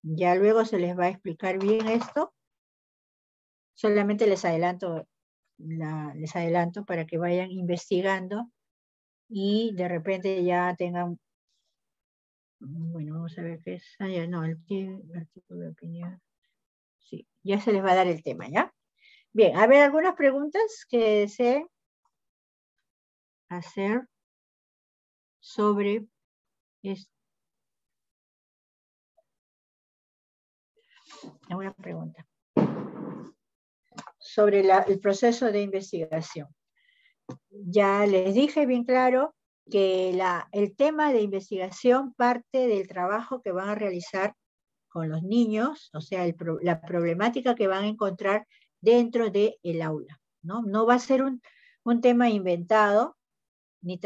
Ya luego se les va a explicar bien esto. Solamente les adelanto para que vayan investigando y de repente ya tengan... Bueno, vamos a ver qué es. Ya no, el artículo de opinión. Sí, ya se les va a dar el tema, ¿ya? Bien, a ver, algunas preguntas que deseen hacer sobre esto. Alguna pregunta sobre el proceso de investigación. Ya les dije bien claro que el tema de investigación parte del trabajo que van a realizar con los niños, o sea, la problemática que van a encontrar dentro del aula, ¿no? No va a ser un tema inventado, ni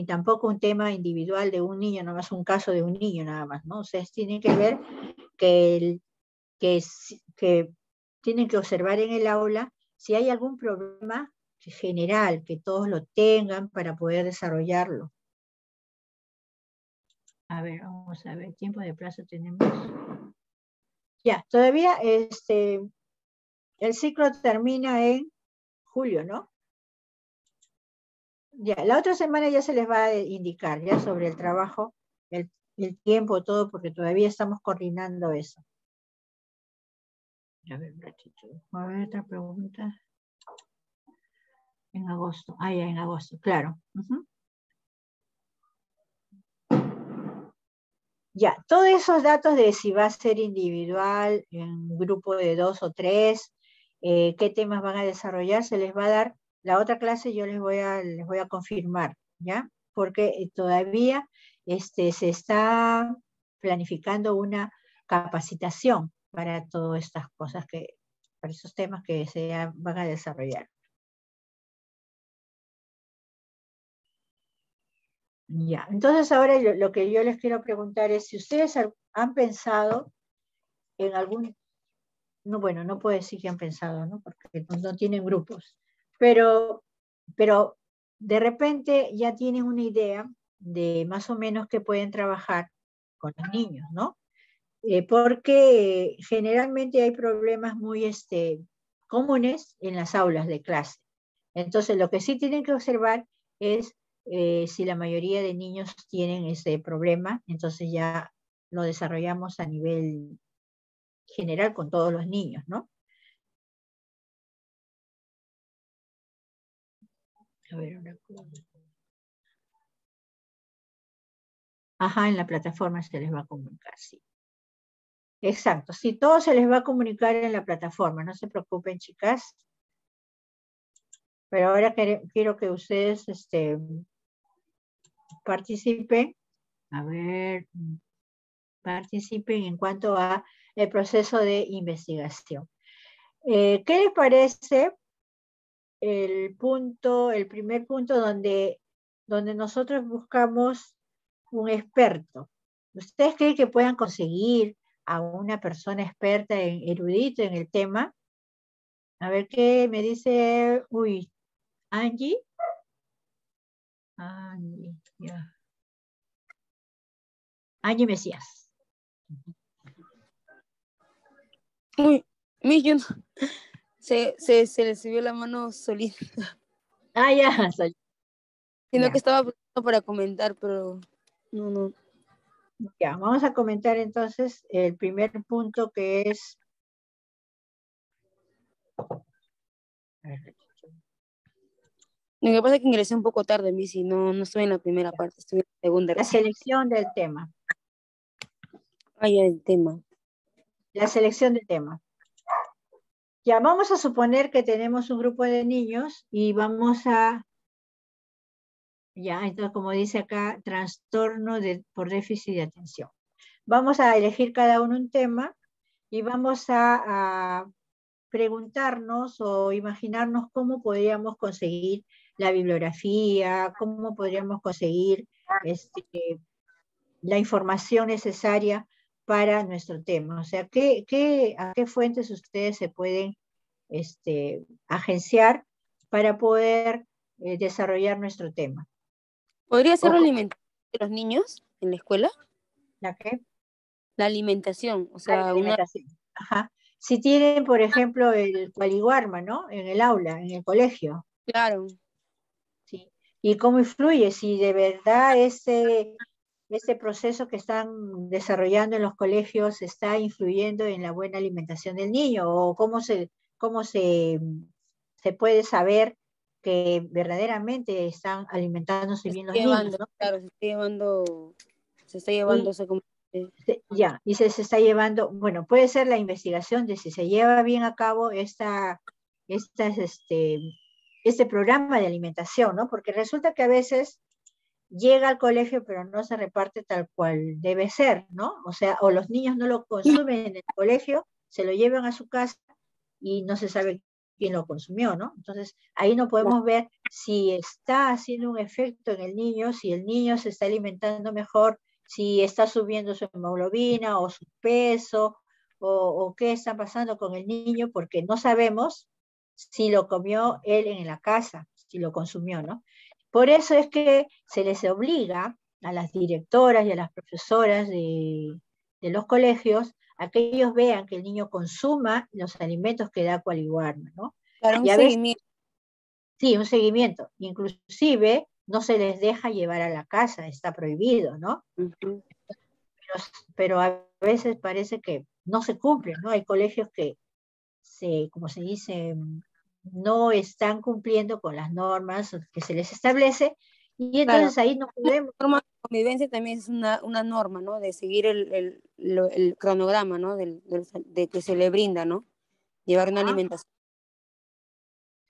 tampoco un tema individual de un niño, no más un caso de un niño nada más, ¿no? Ustedes tienen que ver que tienen que observar en el aula si hay algún problema general, que todos lo tengan para poder desarrollarlo. A ver, vamos a ver, tiempo de plazo tenemos. Ya, todavía el ciclo termina en julio, ¿no? Ya, la otra semana ya se les va a indicar ya sobre el trabajo, el tiempo, todo, porque todavía estamos coordinando eso. A ver, un ratito. A ver, otra pregunta. En agosto. Ah, ya, en agosto, claro. Ya, todos esos datos de si va a ser individual, en grupo de 2 o 3, qué temas van a desarrollar, se les va a dar. La otra clase yo les voy a confirmar, ¿ya? Porque todavía se está planificando una capacitación para todas estas cosas, para esos temas que van a desarrollar. Ya, entonces ahora lo que yo les quiero preguntar es si ustedes han pensado en algún, no, bueno, no puedo decir que han pensado, ¿no? Porque no tienen grupos, pero de repente ya tienen una idea de más o menos que pueden trabajar con los niños, ¿no? Porque generalmente hay problemas muy comunes en las aulas de clase. Entonces, lo que sí tienen que observar es si la mayoría de niños tienen ese problema, entonces ya lo desarrollamos a nivel general con todos los niños, ¿no? A ver, una cosa. Ajá, en la plataforma se les va a comunicar, sí. Exacto, sí, todo se les va a comunicar en la plataforma, no se preocupen, chicas. Pero ahora quiero que ustedes participen. A ver, participen en cuanto a el proceso de investigación. ¿Qué les parece el primer punto donde nosotros buscamos un experto? ¿Ustedes creen que puedan conseguir a una persona experta, erudita en el tema? A ver qué me dice, uy, Angie. Angie, ya. Angie Mesías. Uy, yo no. Se le subió la mano solita. Ah, ya, soy. Sino Ya. que estaba preparado para comentar, pero no. Ya, vamos a comentar entonces el primer punto que es... Lo que pasa es que ingresé un poco tarde, Missy, no estuve en la primera parte, estuve en la segunda. La selección del tema. Ah, ya, el tema. La selección del tema. Ya, vamos a suponer que tenemos un grupo de niños y vamos a... Ya, entonces como dice acá, trastorno por déficit de atención. Vamos a elegir cada uno un tema y vamos a preguntarnos o imaginarnos cómo podríamos conseguir la bibliografía, cómo podríamos conseguir la información necesaria para nuestro tema. O sea, a qué fuentes ustedes se pueden agenciar para poder desarrollar nuestro tema. ¿Podría ser la alimentación de los niños en la escuela? ¿La qué? La alimentación, o sea, la alimentación. Ajá. Si tienen, por ejemplo, el Qualiguarma, ¿no? En el aula, en el colegio. Claro. ¿Sí? ¿Y cómo influye? Si de verdad ese proceso que están desarrollando en los colegios está influyendo en la buena alimentación del niño, o cómo se puede saber que verdaderamente están alimentándose bien los niños, ¿no? Claro, se está llevando, o sea, como... Ya, y se está llevando, bueno, puede ser la investigación de si se lleva bien a cabo este programa de alimentación, ¿no? Porque resulta que a veces llega al colegio, pero no se reparte tal cual debe ser, ¿no? O sea, o los niños no lo consumen en el colegio, se lo llevan a su casa y no se sabe quién lo consumió, ¿no? Entonces, ahí no podemos ver si está haciendo un efecto en el niño, si el niño se está alimentando mejor, si está subiendo su hemoglobina o su peso, o qué está pasando con el niño, porque no sabemos si lo comió él en la casa, si lo consumió, ¿no? Por eso es que se les obliga a las directoras y a las profesoras de los colegios a que ellos vean que el niño consuma los alimentos que da Qualiguarma, ¿no? Claro, un y a veces, seguimiento. sí, un seguimiento. Inclusive no se les deja llevar a la casa, está prohibido, ¿no? Uh-huh. Pero a veces parece que no se cumple, ¿no? Hay colegios que como se dice, no están cumpliendo con las normas que se les establece, y Claro, entonces ahí no podemos. la norma de convivencia también es una norma, ¿no? De seguir el cronograma, ¿no? De que se le brinda, ¿no? Llevar una Ajá, alimentación.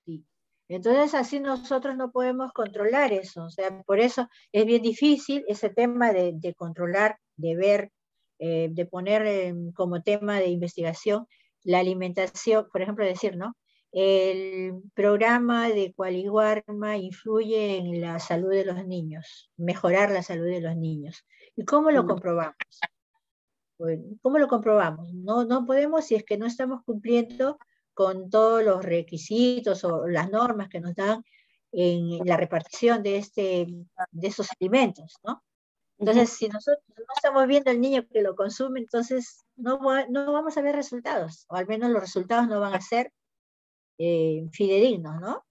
sí. Entonces así nosotros no podemos controlar eso, o sea, por eso es bien difícil ese tema de controlar, de ver, de poner como tema de investigación la alimentación, por ejemplo, decir, ¿no? El programa de Qualiguarma influye en la salud de los niños, mejorar la salud de los niños. ¿Y cómo lo comprobamos? Pues, ¿cómo lo comprobamos? No, no podemos si es que no estamos cumpliendo con todos los requisitos o las normas que nos dan en la repartición de esos alimentos, ¿no? Ujú. Entonces, si nosotros no estamos viendo al niño que lo consume, entonces no vamos a ver resultados, o al menos los resultados no van a ser fidedignos, ¿no?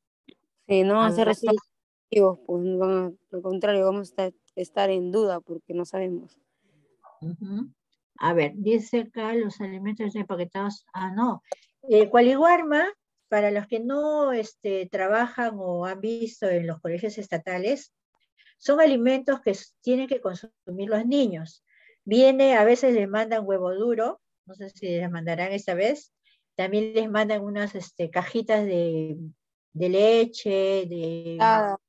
Sí, no van A a ser ver, resultados positivos, pues al contrario, vamos a estar en duda porque no sabemos. ujú. A ver, dice acá los alimentos empaquetados. Ah, no. Qualiguarma, para los que no trabajan o han visto en los colegios estatales, son alimentos que tienen que consumir los niños. Viene, a veces les mandan huevo duro, no sé si les mandarán esta vez. También les mandan unas cajitas de leche, Nada,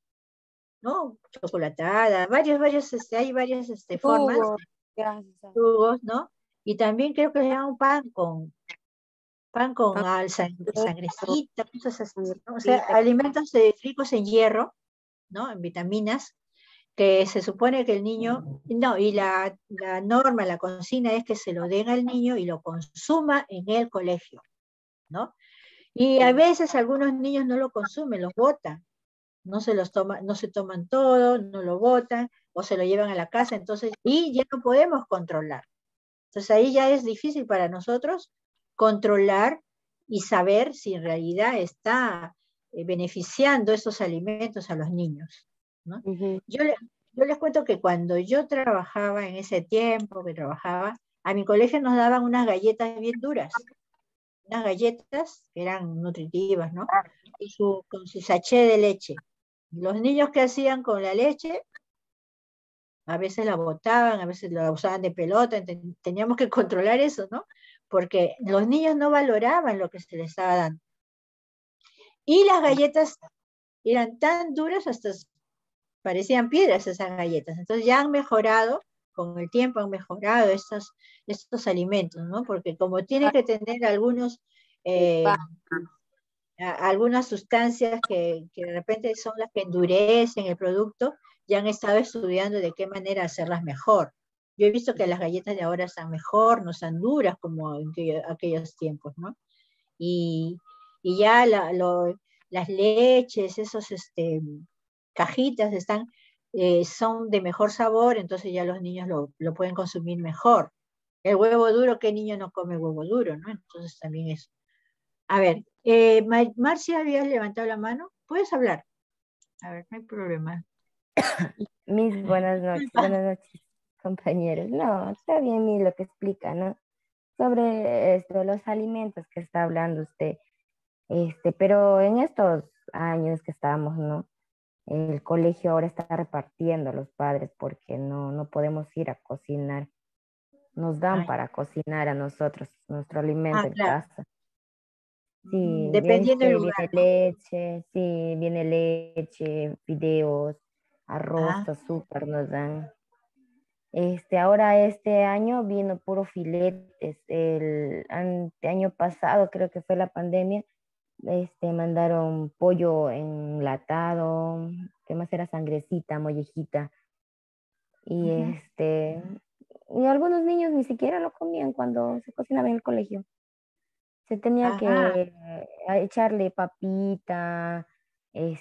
¿no? Chocolatada, hay varias formas, jugo, gracias. jugos, ¿no? Y también creo que le dan un pan con sangrecita, cosas así, ¿no? O sea, alimentos ricos en hierro, ¿no? En vitaminas, que se supone que el niño, no, y la norma, la consigna es que se lo den al niño y lo consuma en el colegio, ¿no? Y a veces algunos niños no lo consumen, los botan, no se toman todo, no lo botan, o se lo llevan a la casa, entonces, y ya no podemos controlar. Entonces ahí ya es difícil para nosotros controlar y saber si en realidad está beneficiando esos alimentos a los niños, ¿no? Ujú. Yo, le- yo les cuento que cuando yo trabajaba en ese tiempo que trabajaba, a mi colegio nos daban unas galletas bien duras, unas galletas que eran nutritivas, ¿no? Con su sachet de leche. Los niños que hacían con la leche, a veces la botaban, a veces la usaban de pelota, teníamos que controlar eso, ¿no? Porque los niños no valoraban lo que se les estaba dando. Y las galletas eran tan duras, hasta parecían piedras esas galletas. Entonces ya han mejorado, con el tiempo han mejorado estos alimentos, ¿no? Porque como tiene que tener eh, algunas sustancias que de repente son las que endurecen el producto, ya han estado estudiando de qué manera hacerlas mejor. Yo he visto que las galletas de ahora están mejor, no están duras como en aquellos tiempos, ¿no? Y, y ya las leches, esos cajitas son de mejor sabor, entonces ya los niños lo pueden consumir mejor. El huevo duro, ¿qué niño no come huevo duro, no? Entonces también eso. A ver, Marcia, habías levantado la mano. ¿Puedes hablar? A ver, no hay problema. Mis buenas noches, compañeros. No, está bien lo que explica, ¿no? Sobre esto, los alimentos que está hablando usted. Pero en estos años que estamos, ¿no? El colegio ahora está repartiendo a los padres porque no podemos ir a cocinar. Nos dan Ah, para cocinar a nosotros nuestro alimento en claro. casa. Sí, Dependiendo del lugar, viene ¿no? leche, sí, viene leche, fideos, arroz, Ah, azúcar nos dan. Ahora este año vino puro filetes. El año pasado, creo que fue la pandemia, mandaron pollo enlatado, ¿qué más era? Sangrecita, mollejita. Y ujú. y algunos niños ni siquiera lo comían cuando se cocinaba en el colegio. Se tenía que Ajá, echarle papita,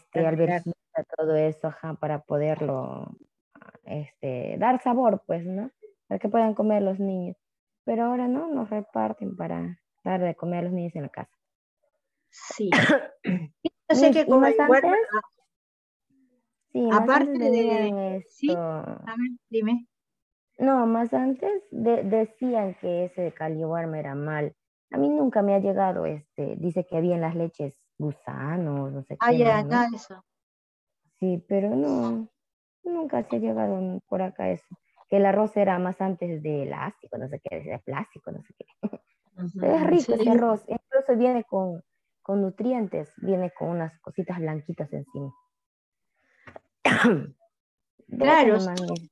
claro. alverjita, todo eso, ajá, para poderlo, dar sabor, pues, ¿no? Para que puedan comer los niños. Pero ahora no, nos reparten para dar de comer a los niños en la casa. Sí. Yo sé que Y como más igual, antes, sí, más aparte antes de, venían sí, esto, a ver, dime. no, más antes decían que ese de Caliwarma era mal. A mí nunca me ha llegado dice que había en las leches gusanos, no sé Ah, qué ya, más, nada ¿no? de eso. Sí, pero no, nunca se ha llegado por acá eso. Que el arroz era más antes de elástico, no sé qué, de plástico, no sé qué. Pero es Ujú, rico ese sí, arroz, incluso viene con nutrientes, viene con unas cositas blanquitas encima. Bote claro, nomás, mis.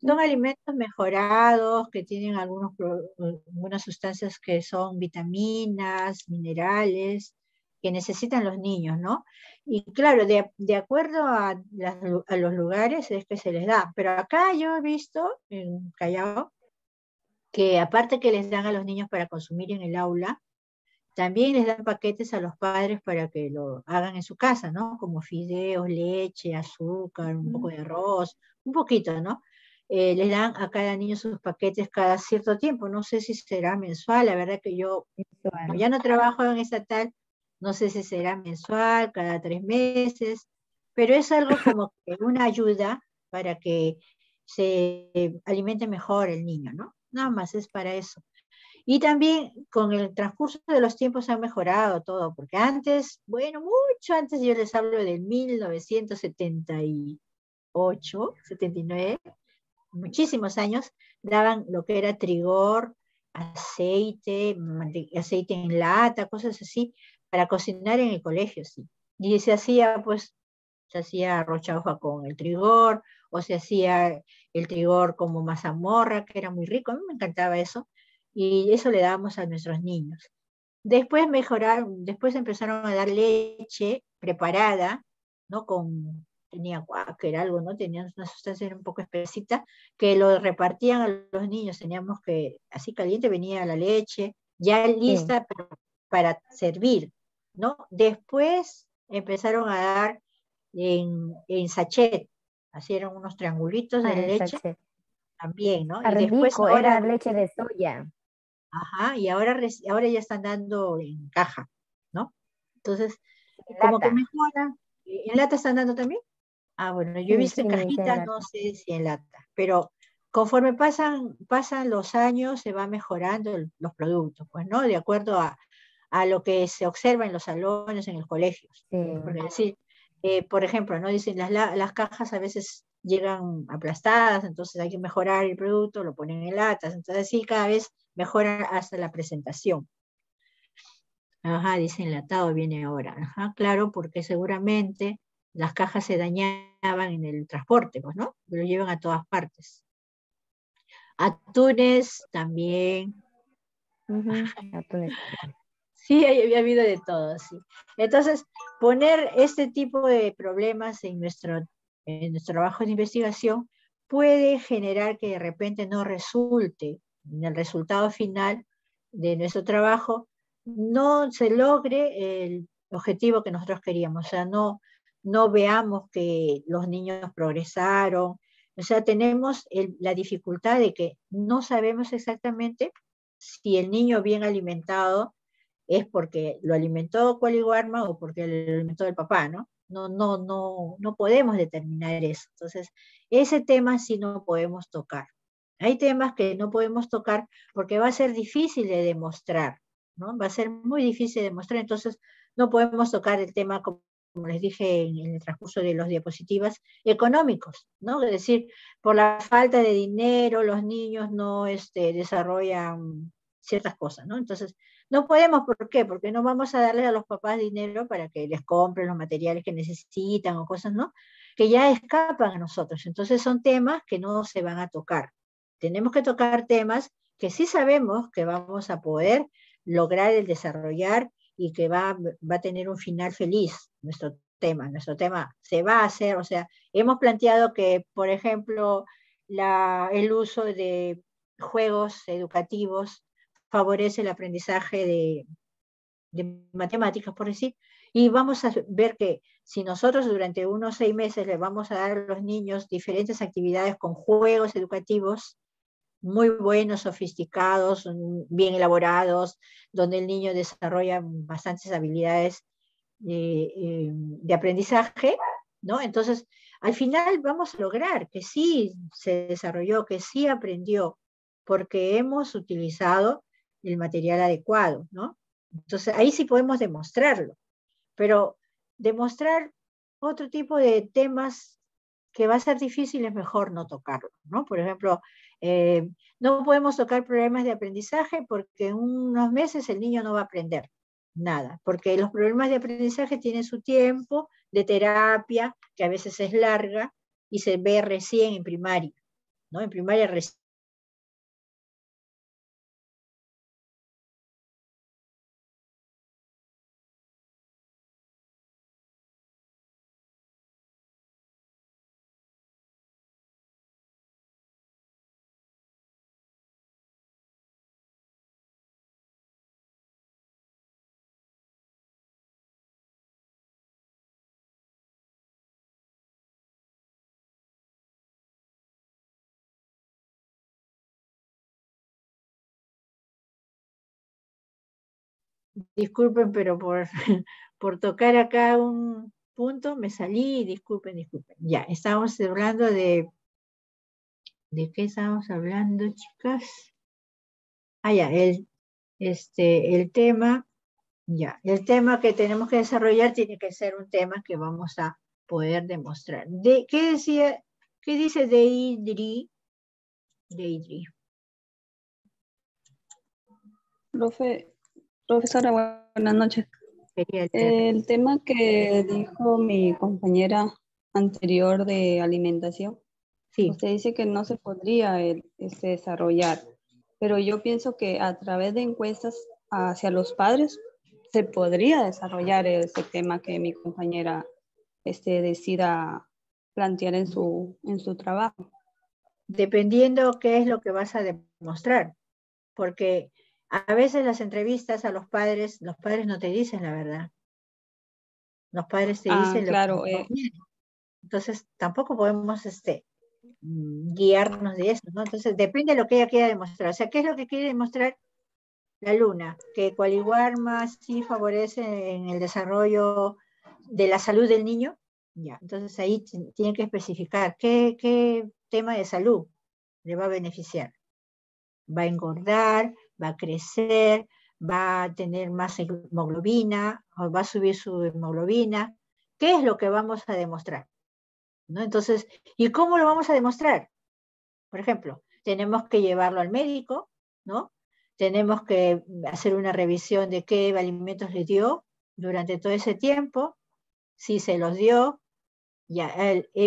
son alimentos mejorados que tienen algunas sustancias que son vitaminas, minerales, que necesitan los niños, ¿no? Y claro, de acuerdo a los lugares es que se les da. Pero acá yo he visto en Callao que aparte que les dan a los niños para consumir en el aula, también les dan paquetes a los padres para que lo hagan en su casa, ¿no? Como fideos, leche, azúcar, un poco de arroz, un poquito, ¿no? Les dan a cada niño sus paquetes cada cierto tiempo. No sé si será mensual, la verdad que yo, como Mensual. ya no trabajo en estatal, no sé si será mensual, cada 3 meses, pero es algo como que una ayuda para que se alimente mejor el niño, ¿no? Nada más es para eso. Y también con el transcurso de los tiempos ha mejorado todo, porque antes, bueno, mucho antes, yo les hablo del 1978, 79, muchísimos años, daban lo que era trigor, aceite, aceite en lata, cosas así, para cocinar en el colegio, sí. Y se hacía, pues, se hacía arroz chaufa con el trigor, o se hacía el trigor como mazamorra, que era muy rico, a mí me encantaba eso, y eso le dábamos a nuestros niños. Después mejoraron, después empezaron a dar leche preparada, ¿no? Tenía que era algo, ¿no? Tenían una sustancia un poco espesita, que lo repartían a los niños, teníamos que, así caliente venía la leche, ya Sí, lista para servir, ¿no? Después empezaron a dar en sachet, así eran unos triangulitos de en leche sachet. también, ¿no? Ah, Y después rico, ahora, era leche de soya. ajá, y ahora ya están dando en caja, ¿no? Entonces, En como que lata. mejora. ¿En lata están dando también? Ah, bueno, yo he Sí, visto sí, en mi en cajitas, no lata. sé si en lata, pero conforme pasan los años, se va mejorando los productos, pues, ¿no? De acuerdo a lo que se observa en los salones, en los colegios. Sí, Porque decir, por ejemplo, ¿no? Dicen, las cajas a veces llegan aplastadas, entonces hay que mejorar el producto, lo ponen en latas, entonces sí, cada vez mejora hasta la presentación. Ajá, dice enlatado viene ahora. Ajá, claro, porque seguramente las cajas se dañaban en el transporte, pues, ¿no? Lo llevan a todas partes. Atunes también. ujú, atunes también. Sí, había habido de todo, sí. Entonces, poner este tipo de problemas en nuestro trabajo de investigación puede generar que de repente no resulte, en el resultado final de nuestro trabajo, no se logre el objetivo que nosotros queríamos. O sea, no veamos que los niños progresaron. O sea, tenemos la dificultad de que no sabemos exactamente si el niño bien alimentado es porque lo alimentó Cualiguarma o porque lo alimentó el papá, ¿no? No podemos determinar eso. Entonces, ese tema sí no podemos tocar. Hay temas que no podemos tocar porque va a ser difícil de demostrar, ¿no? Va a ser muy difícil de demostrar, entonces no podemos tocar el tema, como les dije en el transcurso de las diapositivas, económicos, ¿no? Es decir, por la falta de dinero, los niños no desarrollan ciertas cosas, ¿no? Entonces, no podemos, ¿por qué? Porque no vamos a darle a los papás dinero para que les compren los materiales que necesitan o cosas, ¿no? Que ya escapan a nosotros. Entonces son temas que no se van a tocar. Tenemos que tocar temas que sí sabemos que vamos a poder lograr el desarrollar y que va a tener un final feliz, nuestro tema. Nuestro tema se va a hacer, o sea, hemos planteado que, por ejemplo, el uso de juegos educativos favorece el aprendizaje de matemáticas, por decir, y vamos a ver que si nosotros durante unos 6 meses les vamos a dar a los niños diferentes actividades con juegos educativos muy buenos, sofisticados, bien elaborados, donde el niño desarrolla bastantes habilidades de aprendizaje, ¿no? Entonces, al final vamos a lograr que sí se desarrolló, que sí aprendió, porque hemos utilizado el material adecuado, ¿no? Entonces, ahí sí podemos demostrarlo. pero demostrar otro tipo de temas que va a ser difícil es mejor no tocarlo, ¿no? Por ejemplo, no podemos tocar problemas de aprendizaje porque en unos meses el niño no va a aprender nada, porque los problemas de aprendizaje tienen su tiempo de terapia, que a veces es larga, y se ve recién en primaria, ¿no? En primaria recién. Disculpen, pero por tocar acá un punto me salí, disculpen. Ya, estábamos hablando ¿de qué estábamos hablando, chicas? Ah, ya, el tema, ya, el tema que tenemos que desarrollar tiene que ser un tema que vamos a poder demostrar. ¿Qué dice Deidre? Profesora, buenas noches. El tema que dijo mi compañera anterior de alimentación, Sí. usted dice que no se podría desarrollar, pero yo pienso que a través de encuestas hacia los padres se podría desarrollar ese tema que mi compañera decida plantear en su trabajo. Dependiendo qué es lo que vas a demostrar, porque a veces las entrevistas a los padres no te dicen la verdad. Los padres te dicen claro, lo que quieren. Entonces tampoco podemos guiarnos de eso, ¿no? Entonces depende de lo que ella quiera demostrar. O sea, ¿qué es lo que quiere demostrar la Luna? Que Qualiwarma sí favorece en el desarrollo de la salud del niño. Ya, entonces ahí tiene que especificar qué tema de salud le va a beneficiar. Va a engordar, va a crecer, va a tener más hemoglobina, o va a subir su hemoglobina. ¿Qué es lo que vamos a demostrar? ¿No? Entonces, ¿y cómo lo vamos a demostrar? Por ejemplo, tenemos que llevarlo al médico, ¿no? Tenemos que hacer una revisión de qué alimentos le dio durante todo ese tiempo, si se los dio, ya,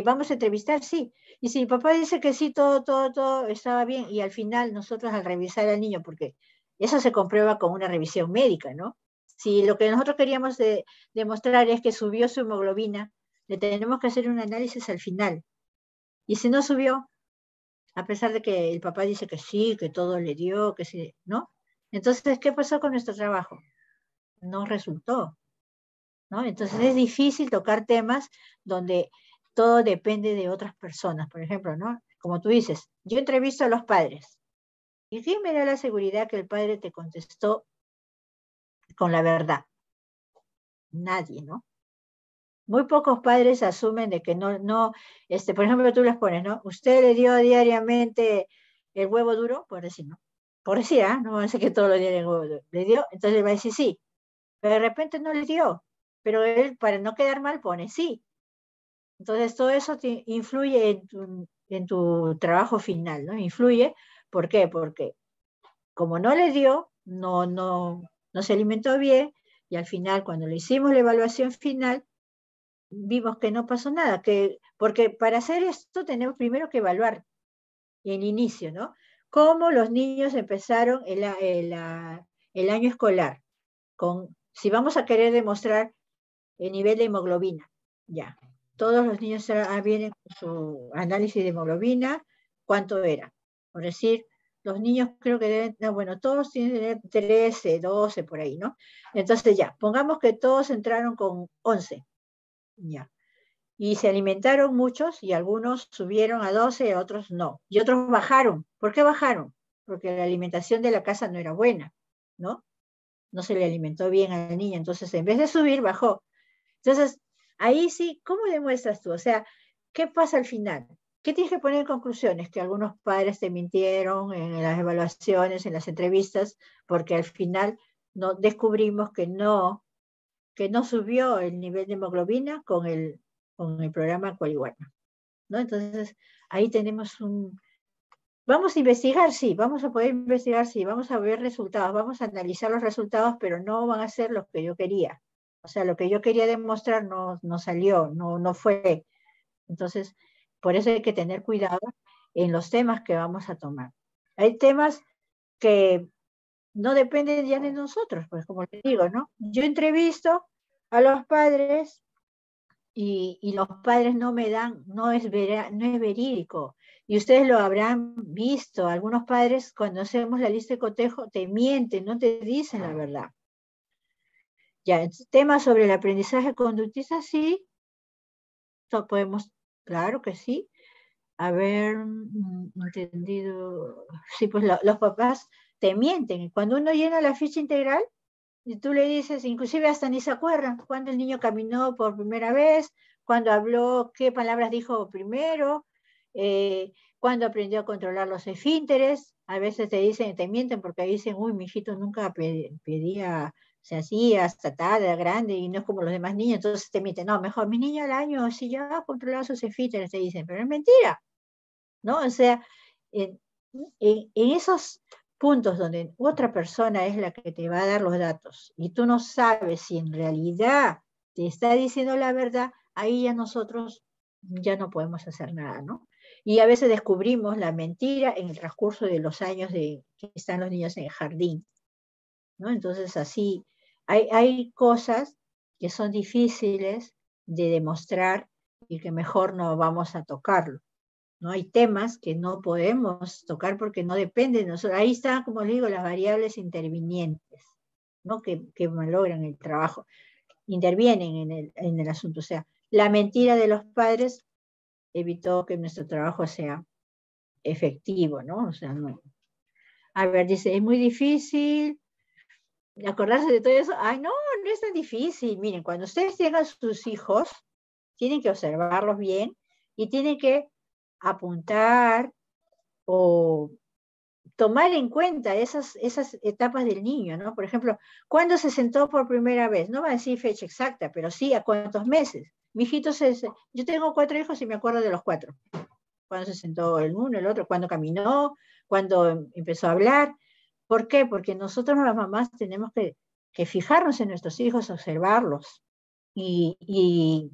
vamos a entrevistar, sí. Y si el papá dice que sí, todo estaba bien, y al final nosotros al revisar al niño, porque eso se comprueba con una revisión médica, ¿no? Si lo que nosotros queríamos demostrar es que subió su hemoglobina, le tenemos que hacer un análisis al final. Y si no subió, a pesar de que el papá dice que sí, que todo le dio, que sí, ¿no? Entonces, ¿qué pasó con nuestro trabajo? No resultó, ¿no? Entonces es difícil tocar temas donde todo depende de otras personas, por ejemplo, ¿no? Como tú dices, yo entrevisto a los padres. ¿Y quién me da la seguridad que el padre te contestó con la verdad? Nadie, ¿no? Muy pocos padres asumen de que por ejemplo, tú les pones, ¿no? Usted le dio diariamente el huevo duro, por decir, ¿no? Por decir, no va a ser que todos los días el huevo duro. ¿Le dio? Entonces le va a decir sí. Pero de repente no le dio. Pero él, para no quedar mal, pone sí. Entonces todo eso influye en tu trabajo final, ¿no? Influye, ¿por qué? Porque como no le dio, no se alimentó bien, y al final, cuando le hicimos la evaluación final, vimos que no pasó nada, porque para hacer esto tenemos primero que evaluar el inicio, ¿no? Cómo los niños empezaron el año escolar, si vamos a querer demostrar el nivel de hemoglobina, ya. Todos los niños vienen con su análisis de hemoglobina, ¿cuánto era? Por decir, los niños creo que deben, todos tienen 13, 12, por ahí, ¿no? Entonces ya, pongamos que todos entraron con 11, ya. Y se alimentaron muchos y algunos subieron a 12, otros no. Y otros bajaron. ¿Por qué bajaron? Porque la alimentación de la casa no era buena, ¿no? No se le alimentó bien al niño. Entonces, en vez de subir, bajó. Entonces, ahí sí, ¿cómo demuestras tú? O sea, ¿qué pasa al final? ¿Qué tienes que poner en conclusiones? Que algunos padres te mintieron en las evaluaciones, en las entrevistas, porque al final descubrimos que no que no subió el nivel de hemoglobina con el programa Cualiguana, ¿no? Entonces, ahí tenemos vamos a investigar, sí, vamos a poder investigar, sí, vamos a ver resultados, vamos a analizar los resultados, pero no van a ser los que yo quería. O sea, lo que yo quería demostrar no salió, no fue. Entonces, por eso hay que tener cuidado en los temas que vamos a tomar. Hay temas que no dependen ya de nosotros, pues como les digo, ¿no? Yo entrevisto a los padres y los padres no me dan, no es verídico. Y ustedes lo habrán visto, algunos padres cuando hacemos la lista de cotejo te mienten, no te dicen la verdad. Ya, temas sobre el aprendizaje conductista, sí, podemos, claro que sí. Haber entendido, sí, pues los papás te mienten. Cuando uno llena la ficha integral, y tú le dices, inclusive hasta ni se acuerdan, cuando el niño caminó por primera vez, cuando habló, qué palabras dijo primero, cuando aprendió a controlar los esfínteres. A veces te dicen, te mienten porque dicen, uy, mi hijito nunca pedía, se hacía hasta tarde, grande, y no es como los demás niños, entonces te mienten. No, mejor, mi niño al año, si ya controlaba sus esfínteres, te dicen, pero es mentira, ¿no? O sea, en esos puntos donde otra persona es la que te va a dar los datos y tú no sabes si en realidad te está diciendo la verdad, ahí ya nosotros ya no podemos hacer nada, ¿no? Y a veces descubrimos la mentira en el transcurso de los años que están los niños en el jardín, ¿no? Entonces así, hay cosas que son difíciles de demostrar y que mejor no vamos a tocarlo. ¿No? Hay temas que no podemos tocar porque no dependen de nosotros. Ahí están, como les digo, las variables intervinientes, ¿no? que malogran el trabajo, intervienen en el asunto. O sea, la mentira de los padres evitó que nuestro trabajo sea efectivo, ¿no? O sea, no. A ver, dice, es muy difícil acordarse de todo eso. Ay, no es tan difícil. Miren, cuando ustedes tengan sus hijos, tienen que observarlos bien y tienen que apuntar o tomar en cuenta esas etapas del niño, ¿no? Por ejemplo, ¿cuándo se sentó por primera vez? No va a decir fecha exacta, pero sí a cuántos meses. Mi hijito yo tengo 4 hijos y me acuerdo de los 4. Cuando se sentó el uno, el otro, cuando caminó, cuando empezó a hablar. ¿Por qué? Porque nosotros las mamás tenemos que fijarnos en nuestros hijos, observarlos y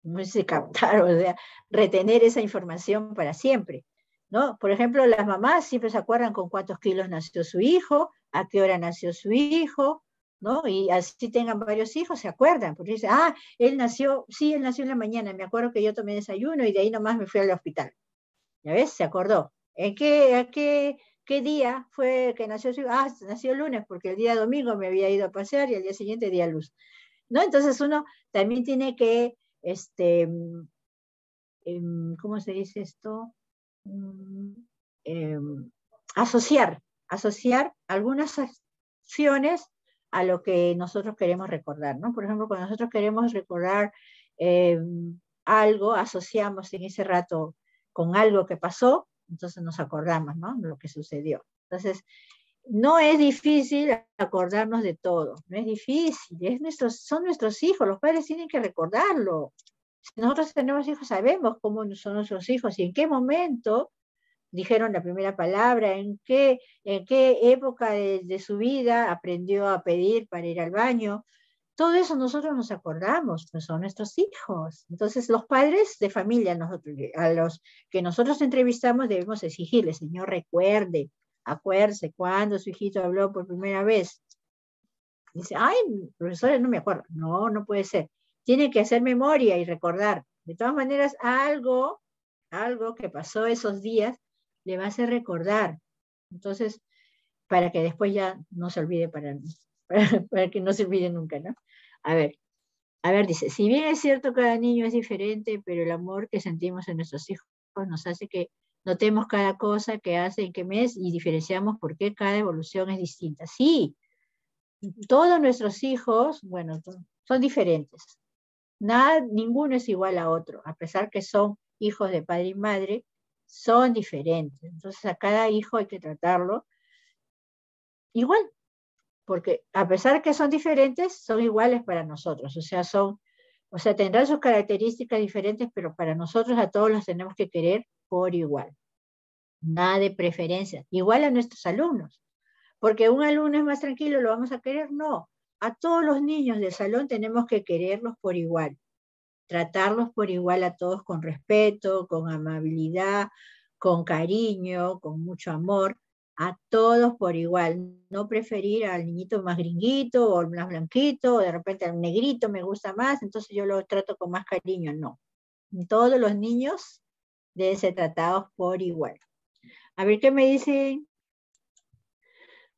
no sé si captar, o sea, retener esa información para siempre, ¿no? Por ejemplo, las mamás siempre se acuerdan con cuántos kilos nació su hijo, a qué hora nació su hijo, ¿no? Y así tengan varios hijos, se acuerdan, porque dicen, él nació en la mañana, me acuerdo que yo tomé desayuno y de ahí nomás me fui al hospital. ¿Ya ves? Se acordó. ¿En qué día fue que nació su hijo? Nació el lunes, porque el día domingo me había ido a pasear y al día siguiente día luz, ¿no? Entonces uno también tiene que ¿cómo se dice esto? Asociar algunas acciones a lo que nosotros queremos recordar, ¿no? Por ejemplo, cuando nosotros queremos recordar algo, asociamos en ese rato con algo que pasó, entonces nos acordamos, ¿no? De lo que sucedió. Entonces, no es difícil acordarnos de todo, no es difícil, son nuestros hijos, los padres tienen que recordarlo. Si nosotros tenemos hijos, sabemos cómo son nuestros hijos y en qué momento dijeron la primera palabra, en qué época de su vida aprendió a pedir para ir al baño. Todo eso nosotros nos acordamos, pues son nuestros hijos. Entonces los padres de familia, a los que nosotros entrevistamos, debemos exigirles, Señor, acuérdese cuando su hijito habló por primera vez. Dice, profesora, no me acuerdo. No puede ser. Tiene que hacer memoria y recordar. De todas maneras, algo que pasó esos días le va a hacer recordar. Entonces, para que después ya no se olvide, para que no se olvide nunca, ¿no? A ver, dice, si bien es cierto cada niño es diferente, pero el amor que sentimos en nuestros hijos nos hace que notemos cada cosa que hace en qué mes y diferenciamos por qué cada evolución es distinta. Sí, todos nuestros hijos, bueno, son diferentes. Ninguno es igual a otro, a pesar que son hijos de padre y madre, son diferentes. Entonces a cada hijo hay que tratarlo igual, porque a pesar que son diferentes, son iguales para nosotros, o sea, tendrán sus características diferentes, pero para nosotros a todos los tenemos que querer por igual. Nada de preferencia. Igual a nuestros alumnos. Porque un alumno es más tranquilo, ¿lo vamos a querer? No. A todos los niños del salón tenemos que quererlos por igual. Tratarlos por igual a todos con respeto, con amabilidad, con cariño, con mucho amor. A todos por igual. No preferir al niñito más gringuito o al más blanquito, o de repente al negrito me gusta más, entonces yo lo trato con más cariño. No. Todos los niños deben ser tratados por igual. A ver qué me dicen.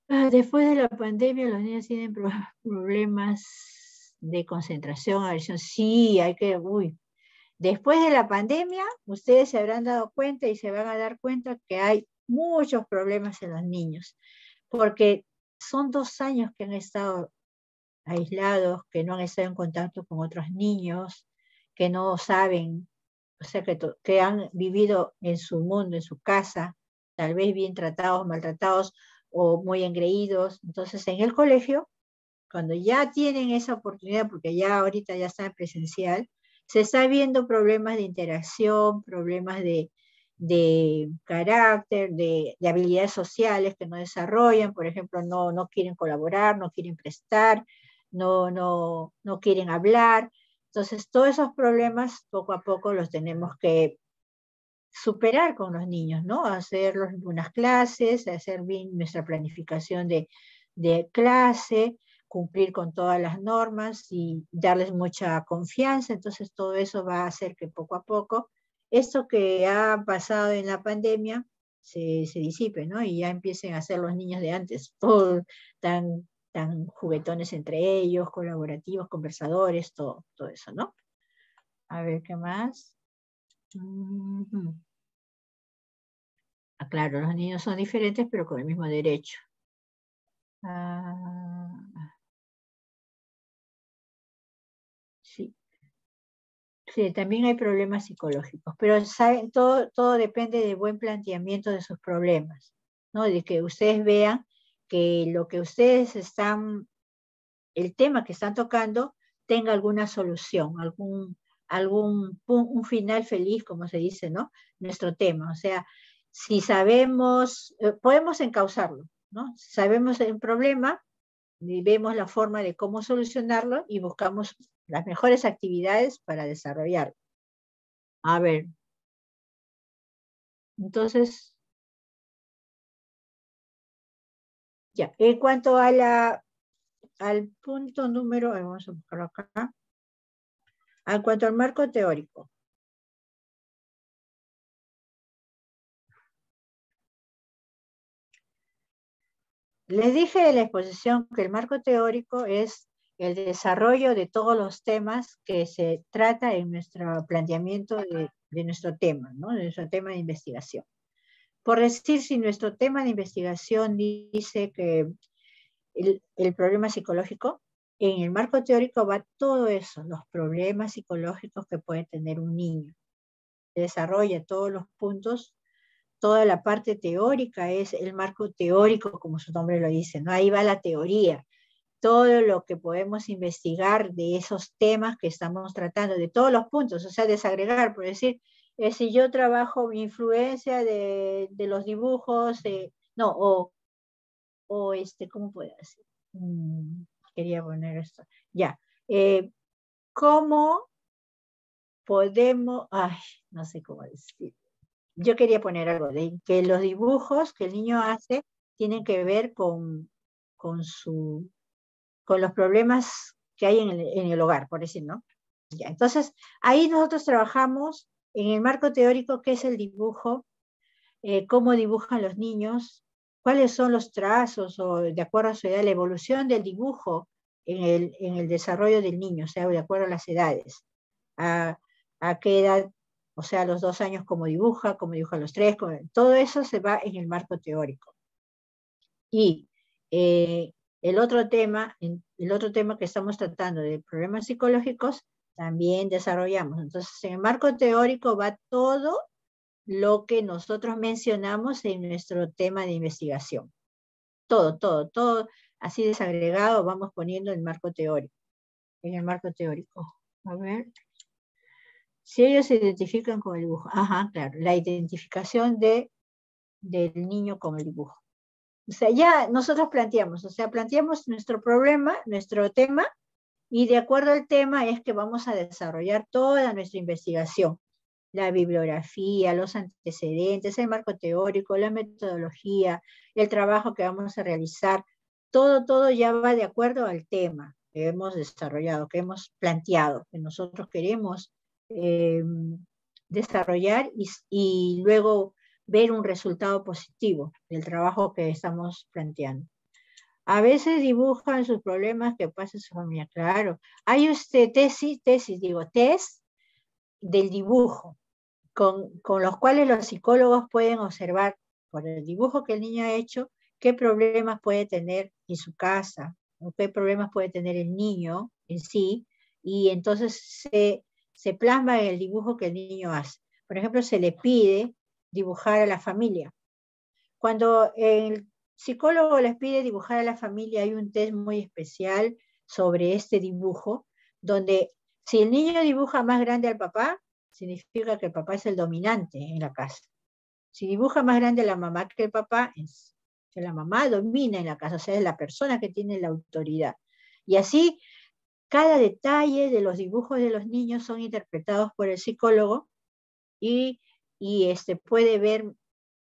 Después de la pandemia los niños tienen problemas de concentración, aversión. Sí, después de la pandemia ustedes se habrán dado cuenta y se van a dar cuenta que hay muchos problemas en los niños, porque son 2 años que han estado aislados, que no han estado en contacto con otros niños, que no saben, o sea, que han vivido en su mundo, en su casa, tal vez bien tratados, maltratados o muy engreídos. Entonces en el colegio, cuando ya tienen esa oportunidad, porque ya ahorita ya está en presencial, se está viendo problemas de interacción, problemas de carácter, de habilidades sociales que no desarrollan, por ejemplo, no quieren colaborar, no quieren prestar, no quieren hablar. Entonces todos esos problemas poco a poco los tenemos que superar con los niños, ¿no? Hacer unas clases, hacer bien nuestra planificación de clase, cumplir con todas las normas y darles mucha confianza. Entonces todo eso va a hacer que poco a poco esto que ha pasado en la pandemia se disipe, ¿no? Y ya empiecen a ser los niños de antes, todos tan juguetones entre ellos, colaborativos, conversadores, todo eso, ¿no? A ver, ¿qué más? Claro, los niños son diferentes, pero con el mismo derecho. Sí. Sí, también hay problemas psicológicos, pero saben, todo depende del buen planteamiento de sus problemas, ¿no? De que ustedes vean que lo que ustedes el tema que están tocando tenga alguna solución, un final feliz, como se dice, ¿no? Nuestro tema, o sea, si sabemos, podemos encauzarlo, ¿no? Si sabemos el problema, y vemos la forma de cómo solucionarlo y buscamos las mejores actividades para desarrollarlo. A ver. Entonces, ya. En cuanto a al punto número, vamos a buscarlo acá. En cuanto al marco teórico. Les dije en la exposición que el marco teórico es el desarrollo de todos los temas que se trata en nuestro planteamiento de nuestro tema, ¿no? De nuestro tema de investigación. Por decir, si nuestro tema de investigación dice que el problema psicológico, en el marco teórico va todo eso, los problemas psicológicos que puede tener un niño. Se desarrolla todos los puntos. Toda la parte teórica es el marco teórico, como su nombre lo dice, ¿no? Ahí va la teoría, todo lo que podemos investigar de esos temas que estamos tratando, de todos los puntos, o sea, desagregar, por decir, si yo trabajo mi influencia de los dibujos, ¿cómo puedo decir? Quería poner esto, ya, ¿cómo podemos, no sé cómo decir? Yo quería poner algo de que los dibujos que el niño hace tienen que ver con los problemas que hay en el hogar, por decir, ¿no? Ya, entonces, ahí nosotros trabajamos en el marco teórico, qué es el dibujo, cómo dibujan los niños, cuáles son los trazos, o de acuerdo a su edad, la evolución del dibujo en el desarrollo del niño, o sea, de acuerdo a las edades, a qué edad, o sea, a los 2 años cómo dibuja a los 3, todo eso se va en el marco teórico. Y el otro tema que estamos tratando de problemas psicológicos, también desarrollamos. Entonces, en el marco teórico va todo lo que nosotros mencionamos en nuestro tema de investigación. Todo. así desagregado, vamos poniendo el marco teórico. En el marco teórico. A ver. Si ellos se identifican con el dibujo. Ajá, claro. La identificación del niño con el dibujo. O sea, ya nosotros planteamos nuestro problema, nuestro tema, y de acuerdo al tema es que vamos a desarrollar toda nuestra investigación. La bibliografía, los antecedentes, el marco teórico, la metodología, el trabajo que vamos a realizar, todo ya va de acuerdo al tema que hemos desarrollado, que hemos planteado, que nosotros queremos desarrollar y luego ver un resultado positivo del trabajo que estamos planteando. A veces dibujan sus problemas que pasa en su familia, claro. Hay test del dibujo, con los cuales los psicólogos pueden observar por el dibujo que el niño ha hecho, qué problemas puede tener en su casa, o qué problemas puede tener el niño en sí, y entonces se plasma en el dibujo que el niño hace. Por ejemplo, se le pide dibujar a la familia. Cuando el psicólogo les pide dibujar a la familia, hay un test muy especial sobre este dibujo, donde si el niño dibuja más grande al papá, significa que el papá es el dominante en la casa. Si dibuja más grande a la mamá que el papá, es que la mamá domina en la casa, o sea, es la persona que tiene la autoridad. Y así, cada detalle de los dibujos de los niños son interpretados por el psicólogo y puede ver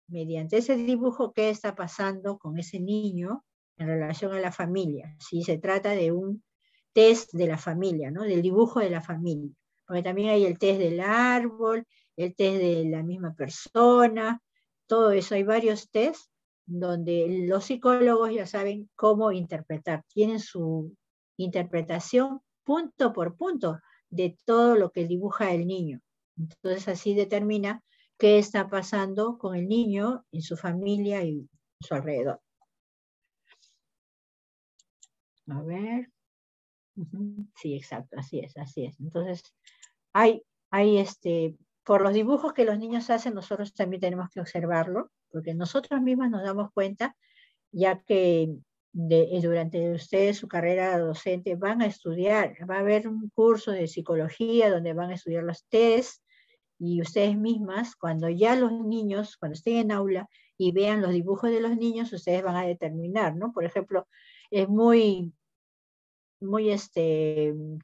mediante ese dibujo qué está pasando con ese niño en relación a la familia. Si se trata de un test de la familia, ¿no? Del dibujo de la familia. Porque también hay el test del árbol, el test de la misma persona, todo eso. Hay varios tests donde los psicólogos ya saben cómo interpretar. Tienen su interpretación punto por punto de todo lo que dibuja el niño. Entonces así determina qué está pasando con el niño, en su familia y a su alrededor. A ver. Sí, exacto, así es. Entonces, por los dibujos que los niños hacen, nosotros también tenemos que observarlo, porque nosotros mismos nos damos cuenta, ya que durante ustedes su carrera docente van a estudiar, va a haber un curso de psicología donde van a estudiar los tests, y ustedes mismas, cuando ya los niños, cuando estén en aula y vean los dibujos de los niños, ustedes van a determinar, ¿no? Por ejemplo, es muy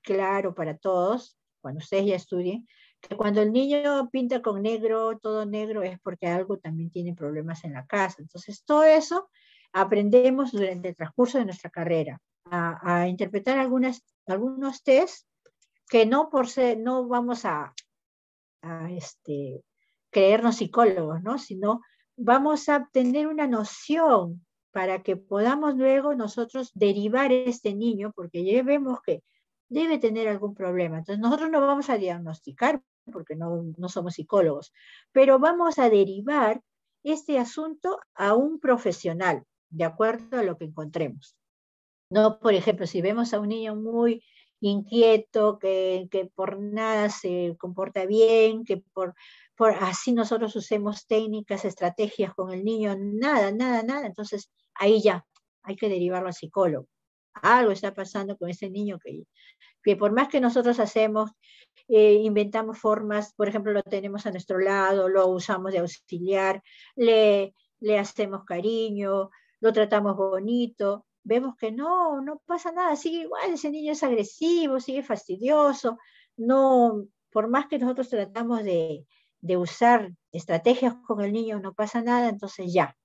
claro para todos, cuando ustedes ya estudien, que cuando el niño pinta con negro, todo negro, es porque algo también tiene problemas en la casa. Entonces, todo eso aprendemos durante el transcurso de nuestra carrera, a interpretar algunos test que no vamos a creernos psicólogos, ¿no? Sino vamos a tener una noción para que podamos luego nosotros derivar este niño, porque ya vemos que debe tener algún problema. Entonces nosotros no vamos a diagnosticar, porque no somos psicólogos, pero vamos a derivar este asunto a un profesional, de acuerdo a lo que encontremos. No, por ejemplo, si vemos a un niño muy inquieto, que por nada se comporta bien, que por así nosotros usemos técnicas, estrategias con el niño, nada, entonces ahí ya hay que derivarlo al psicólogo. Algo está pasando con ese niño que por más que nosotros hacemos, inventamos formas, por ejemplo, lo tenemos a nuestro lado, lo usamos de auxiliar, le hacemos cariño, lo tratamos bonito, vemos que no pasa nada, sigue igual, ese niño es agresivo, sigue fastidioso, por más que nosotros tratamos de usar estrategias con el niño, no pasa nada, entonces ya,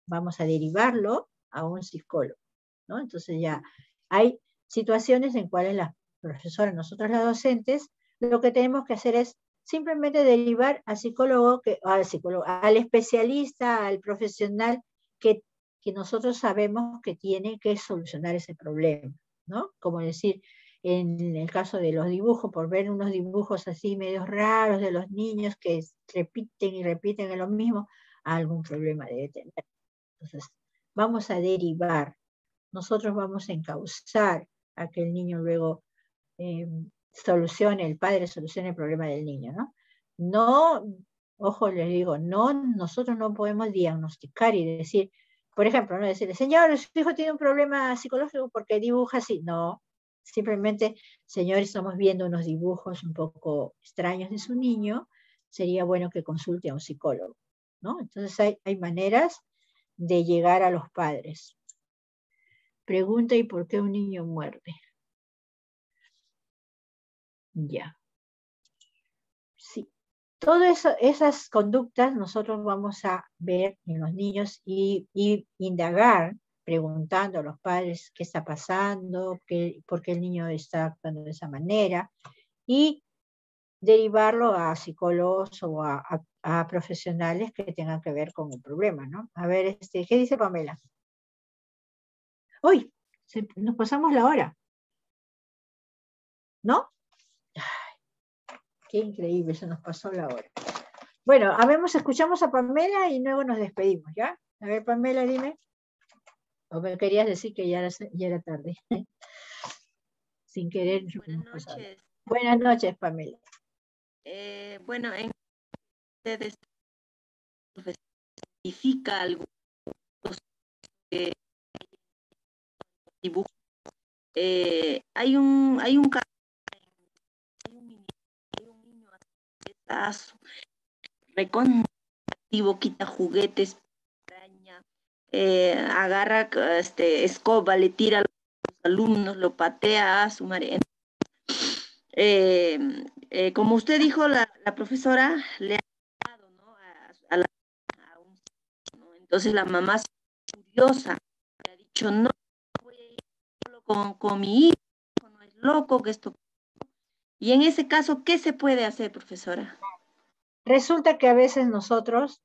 vamos a derivarlo a un psicólogo, ¿no? Entonces ya hay situaciones en cuales las profesoras, nosotros las docentes, lo que tenemos que hacer es simplemente derivar al psicólogo, al especialista, al profesional que nosotros sabemos que tiene que solucionar ese problema, ¿no? Como decir, en el caso de los dibujos, por ver unos dibujos así medios raros de los niños que repiten y repiten en lo mismo, algún problema debe tener. Entonces, vamos a derivar, nosotros vamos a encauzar a que el niño luego el padre solucione el problema del niño, ¿no? No, ojo, les digo, nosotros no podemos diagnosticar y decir, por ejemplo, no decirle, señor, su hijo tiene un problema psicológico porque dibuja así. No, simplemente, señor, estamos viendo unos dibujos un poco extraños de su niño, sería bueno que consulte a un psicólogo, ¿no? Entonces hay maneras de llegar a los padres. Pregunta, ¿y por qué un niño muerde? Ya. Sí. Todas esas conductas nosotros vamos a ver en los niños y indagar preguntando a los padres qué está pasando, por qué el niño está actuando de esa manera, y derivarlo a psicólogos o a profesionales que tengan que ver con el problema, ¿no? A ver, ¿qué dice Pamela? ¡Uy! Nos pasamos la hora. ¿No? Ay, qué increíble, se nos pasó la hora. Bueno, escuchamos a Pamela y luego nos despedimos, ¿ya? A ver, Pamela, dime. ¿O me querías decir que ya era tarde? Sin querer. Buenas noches. Buenas noches, Pamela. Bueno, en ustedes significa algo dibujo. Hay un caso, hay un niño recontivo, quita juguetes, araña, agarra escoba, le tira a los alumnos, lo patea a su madre. Como usted dijo, la profesora le ha dado, ¿no? a un, ¿no? Entonces la mamá es curiosa, le ha dicho, no voy a ir solo con mi hijo, no es loco, que esto. Y en ese caso, ¿qué se puede hacer, profesora? Resulta que a veces nosotros,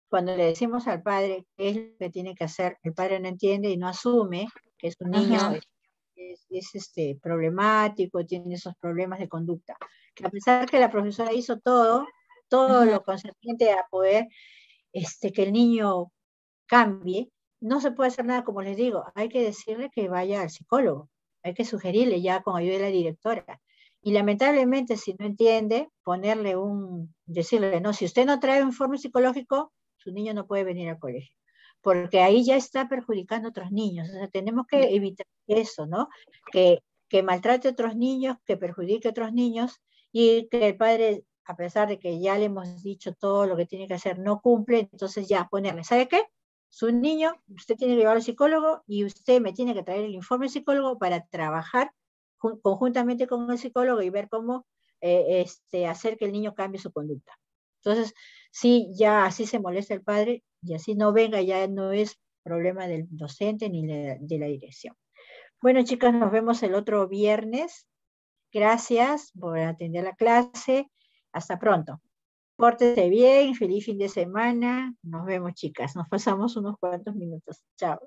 cuando le decimos al padre qué es lo que tiene que hacer, el padre no entiende y no asume que es un niño es problemático, tiene esos problemas de conducta. Que a pesar que la profesora hizo todo lo concerniente a poder que el niño cambie, no se puede hacer nada, como les digo, hay que decirle que vaya al psicólogo, hay que sugerirle ya con ayuda de la directora. Y lamentablemente, si no entiende, decirle, no, si usted no trae un informe psicológico, su niño no puede venir al colegio, porque ahí ya está perjudicando a otros niños. O sea, tenemos que evitar eso, ¿no? Que maltrate a otros niños, que perjudique a otros niños, y que el padre, a pesar de que ya le hemos dicho todo lo que tiene que hacer, no cumple, entonces ya ponerle, ¿sabe qué? Su niño, usted tiene que llevarlo al psicólogo y usted me tiene que traer el informe psicólogo para trabajar conjuntamente con el psicólogo y ver cómo hacer que el niño cambie su conducta. Entonces, sí, ya así se molesta el padre y así no venga, ya no es problema del docente ni de la dirección. Bueno, chicas, nos vemos el otro viernes. Gracias por atender la clase. Hasta pronto. Pórtense bien, feliz fin de semana. Nos vemos, chicas. Nos pasamos unos cuantos minutos. Chao.